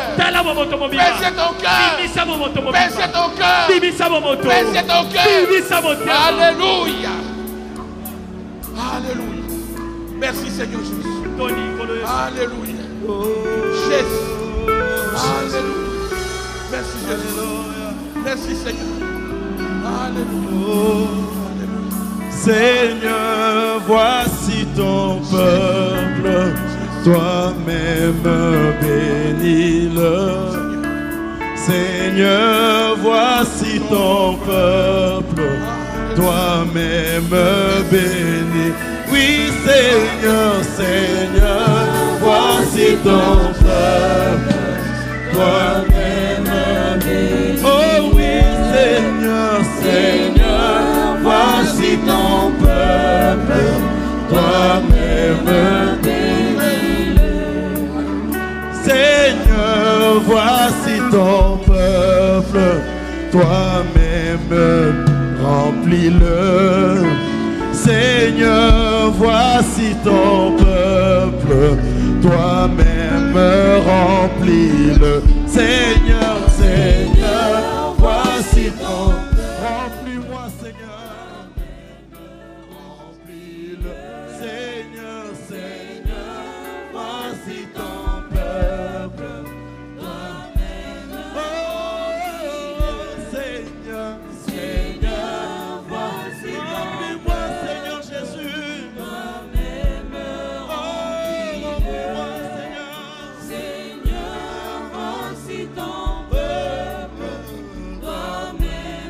Baissez ton cœur. Baissez ton cœur. Baissez ton cœur. Alléluia. Alléluia. Merci Seigneur Jésus. Alléluia. Jésus. Alléluia. Merci Jésus. Merci Seigneur. Alléluia. Seigneur, voici ton peuple, toi-même bénis-le. Seigneur, voici ton peuple, toi-même bénis. Oui, Seigneur, Seigneur, voici ton peuple, toi-même bénis. Oh oui, Seigneur, Seigneur, voici ton peuple, toi-même bénis. Seigneur, voici ton peuple, toi-même remplis-le. Seigneur, voici ton peuple, toi-même remplis-le. Seigneur, Seigneur, voici ton peuple. Remplis-moi, Seigneur, remplis-le. Seigneur, Seigneur, voici ton peuple, toi-même. Oh, Seigneur, Seigneur, voici remplis-moi, Seigneur Jésus. Toi-même, remplis-moi, Seigneur. Seigneur, voici ton peuple, toi-même.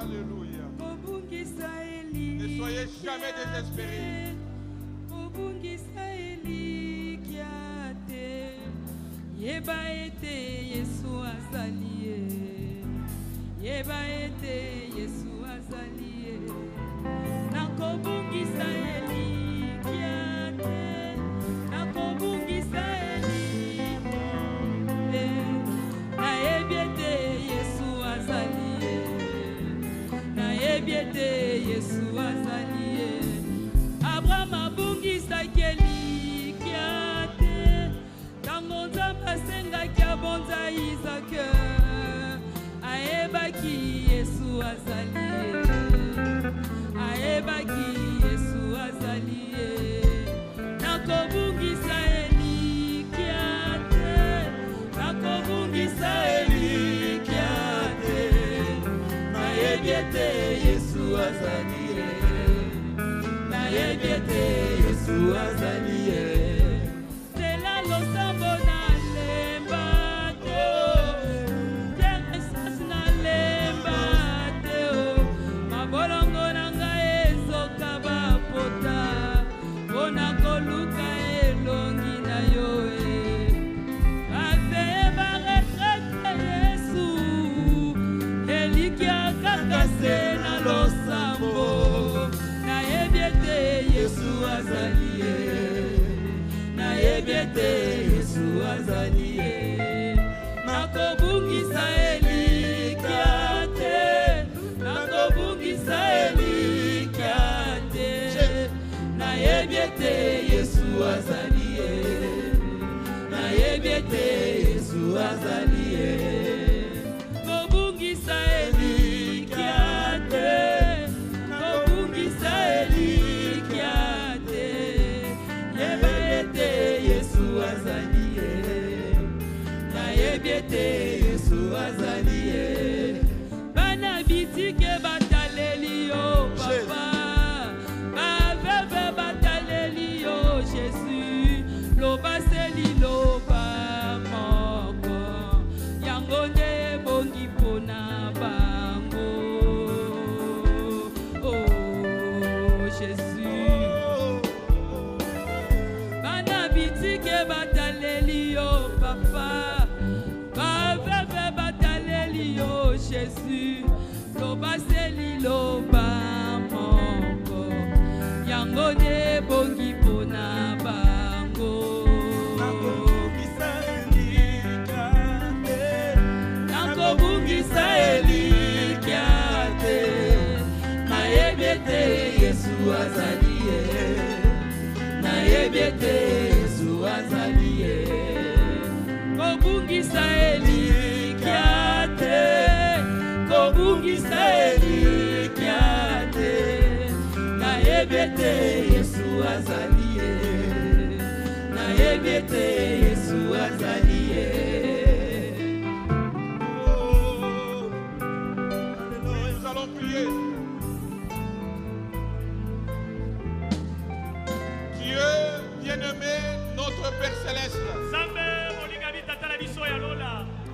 Alléluia. Ne soyez jamais désespérés. Yeba ete Yesu azaliye, yeba ete Yesu azaliye, nakobungisa elikiate, nakobungisa elikiate, nayebiete Yesu azaliye, nayebiete Yesu azaliye, Abraham abungisa elikiate, Tangonza basenga kia bonza Isaac, aebaki Yesu azaliye, aebaki Yesu azaliye, nakobungisa elikiate, nakobungisa elikiate, nayebiete Yesu azaliye, nayebiete Yesu azaliye. Yesu azaliye, nakobungisa elikiate, nakobungisa elikiate, nayebiete Yesu azaliye, nayebiete Yesu azaliye, kobungisa elikiate, kobungisa elikiate, yebiete Yesu azaliye, nayebiete Yesu azaliye, bana bitike bataleli yo papa, baveve bataleli yo Jésus, lobaseli loba moko, yango nde bongi pona bango, oh Jésus. Bitike bataleli yo papa, baveve bataleli yo Jésus, lobaseli loba moko, yango ne bongi pona bango. Nakobungisa elikiate, nakobungisa elikiate, nayebiete Yesu azaliye, nayebiete Yesu azaliye, kobungisa elikiate, kobungisa elikiate, nayebiete Yesu azaliye, nayebiete Yesu azaliye. Nous allons prier. Dieu bien-aimé, notre Père Céleste,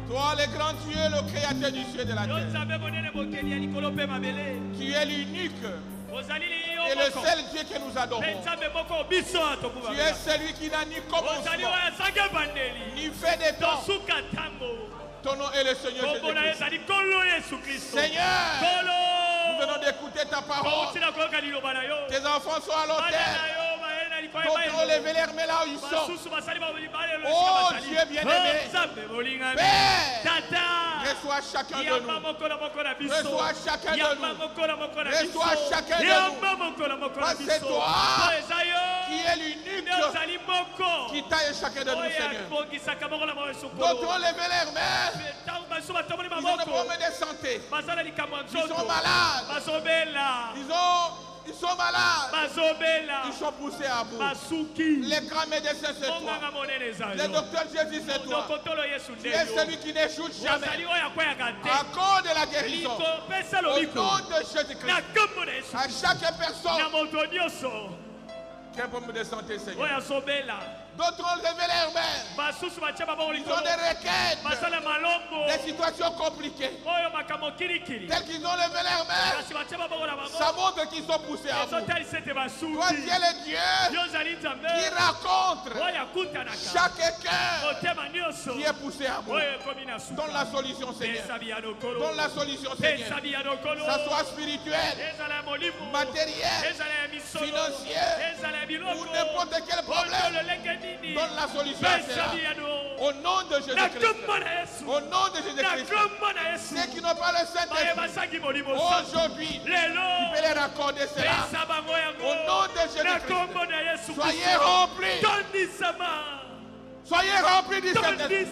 toi le grand Dieu, le créateur du ciel et de la terre, tu es l'unique et le seul Dieu que nous adorons. Tu es celui qui n'a ni commencement, ni fait de temps. Ton nom est le Seigneur Jésus-Christ. Seigneur, nous venons d'écouter ta parole. Tes enfants sont à l'autel. D'autres ont levé leurs mains là où ils sont. Oh Dieu bien-aimé, Père, reçois chacun de nous. Reçois chacun de nous. Reçois chacun de nous. Parce que c'est toi qui es l'unique qui taille chacun de nous, Seigneur. D'autres ont levé leurs mains. Ils ont des problèmes de santé. Ils sont malades. Ils sont malades. Ils sont poussés à bout. Les grands médecins, c'est toi. Le docteur Jésus, c'est toi. Tu es celui qui n'échoue jamais. À cause de la guérison. Au nom de Jésus-Christ. À chaque personne qui a un problème de santé, Seigneur. D'autres ont levé leurs mains. Ils ont des requêtes, des situations compliquées. Tels qu'ils ont levé leurs mains, ça montre qu'ils sont poussés à vous. Toi, tu es le Dieu qui rencontre chaque cœur qui est poussé à vous. Donne la solution, Seigneur. Donne la solution, Seigneur. Ça soit spirituel, matériel, financier ou n'importe quel problème. Donne la solution à cela. Au nom de Jésus-Christ. Au nom de Jésus-Christ. Ceux qui n'ont pas le Saint-Esprit, aujourd'hui, tu peux les raccorder cela. Au nom de Jésus-Christ. Soyez remplis. Soyez remplis du Saint-Esprit.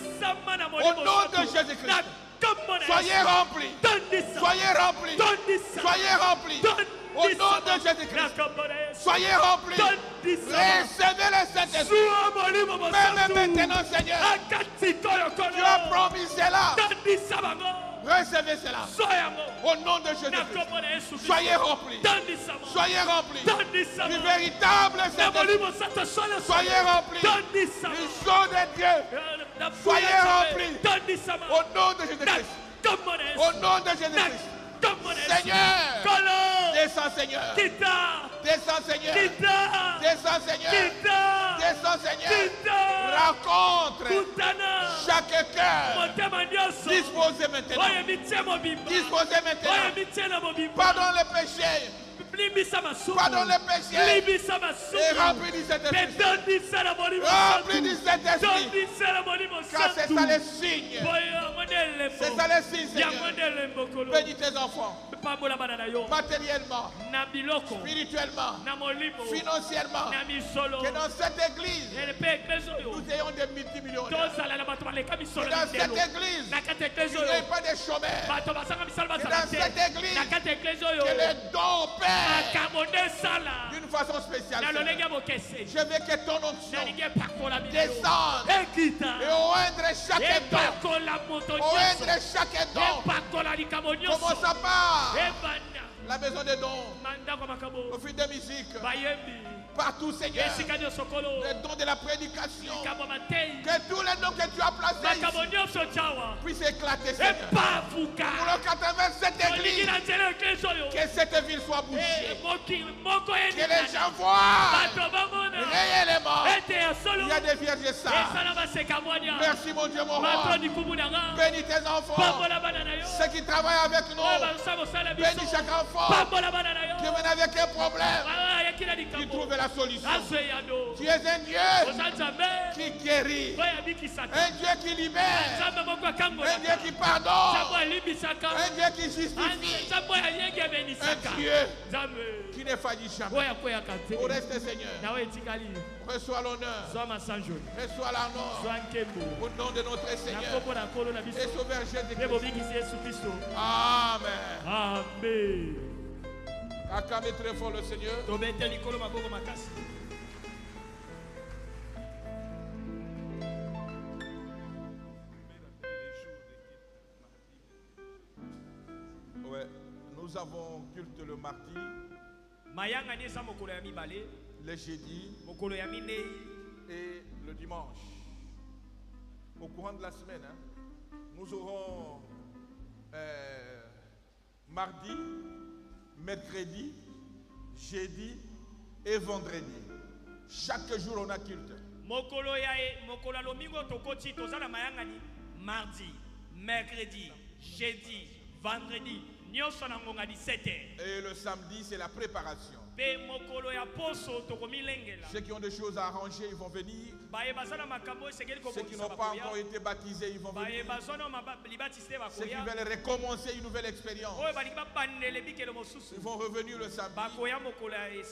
Au nom de Jésus-Christ. Soyez remplis. Soyez remplis. Soyez remplis. Au nom de Jésus-Christ. Soyez remplis. Recevez le Saint-Esprit. Même maintenant, Seigneur. Tu as promis cela. Recevez cela. Au nom de Jésus-Christ. Soyez remplis. Soyez remplis. Du véritable Saint-Esprit. Soyez remplis. Du sang de Dieu. Soyez remplis. Au nom de Jésus-Christ. Au nom de Jésus-Christ. Seigneur, descends Seigneur, descends Seigneur, descends Seigneur, descends Seigneur, rencontre chaque cœur, disposez maintenant, disposez maintenant, pardonne les péchés, pardonne les péchés, et remplis du Saint-Esprit, remplis du Saint-Esprit, car c'est ça les signes, c'est ça les signes, Seigneur. Bénis tes enfants, matériellement, spirituellement, financièrement, que dans cette église, nous ayons des multimillionnaires, que dans cette église, il n'y ait pas de chômeurs, que dans cette église, que les dons pèrent d'une façon spéciale. Je veux que ton onction descende et oindre chaque don, oindre chaque don, commençant par la maison des dons, au fil de musique, partout, Seigneur, les dons de la prédication, que tous les dons que tu as placés ici puissent éclater, Seigneur. Pour le 87 églises, que cette ville soit bouchée, que les gens voient réellement il y a des vierges sages. Merci mon Dieu, mon roi. Bénis tes enfants, ceux qui travaillent avec nous. Bénis chaque enfant qui vient avec un problème, qui trouve la solution. Tu es un Dieu qui guérit, un Dieu qui libère, un Dieu qui pardonne, un Dieu qui justifie, un Dieu qui ne faillit jamais. Au reste, Seigneur, reçois l'honneur, reçois l'honneur au nom de notre Seigneur et Sauveur Jésus-Christ. Amen. Amen. Acclamez très fort le Seigneur. Ouais, nous avons culte le mardi, le jeudi et le dimanche. Au courant de la semaine, nous aurons mardi, mercredi, jeudi et vendredi. Chaque jour on a culte. Mardi, mercredi, jeudi, vendredi. Et le samedi c'est la préparation. Ceux qui ont des choses à arranger, ils vont venir. Ceux qui n'ont pas encore été baptisés, ils vont venir. Ceux qui veulent recommencer une nouvelle expérience, ils vont revenir le samedi.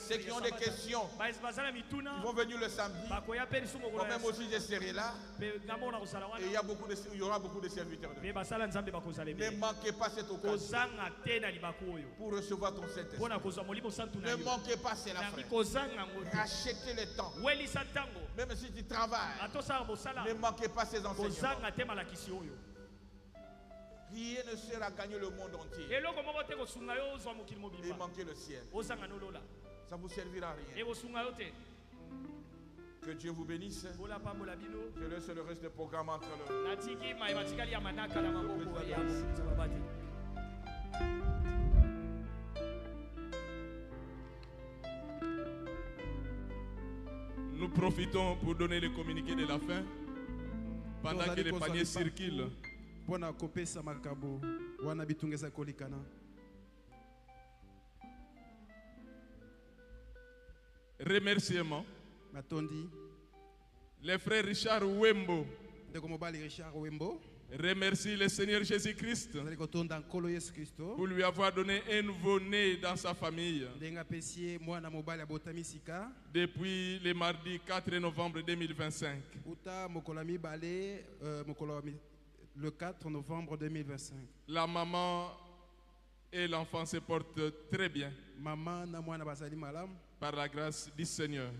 Ceux qui ont des questions, ils vont venir le samedi. Moi-même aussi, je serai là. Et il y aura beaucoup de serviteurs de Dieu. Ne manquez pas cette occasion pour recevoir ton Saint-Esprit. Ne manquez pas cela, frère. Rachetez le temps. Même si tu travailles, ne manquez pas ces enseignements. Rien ne sert à gagner le monde entier et manquer le ciel. Ça ne vous servira à rien. Que Dieu vous bénisse. Je laisse le reste des programmes entre le... Nous profitons pour donner le communiqué de la fin pendant que les paniers circulent. Remerciements. Les frères Richard Wembo remercie le Seigneur Jésus-Christ pour lui avoir donné un nouveau-né dans sa famille depuis le mardi 4 novembre 2025. Le 4 novembre 2025. La maman et l'enfant se portent très bien par la grâce du Seigneur.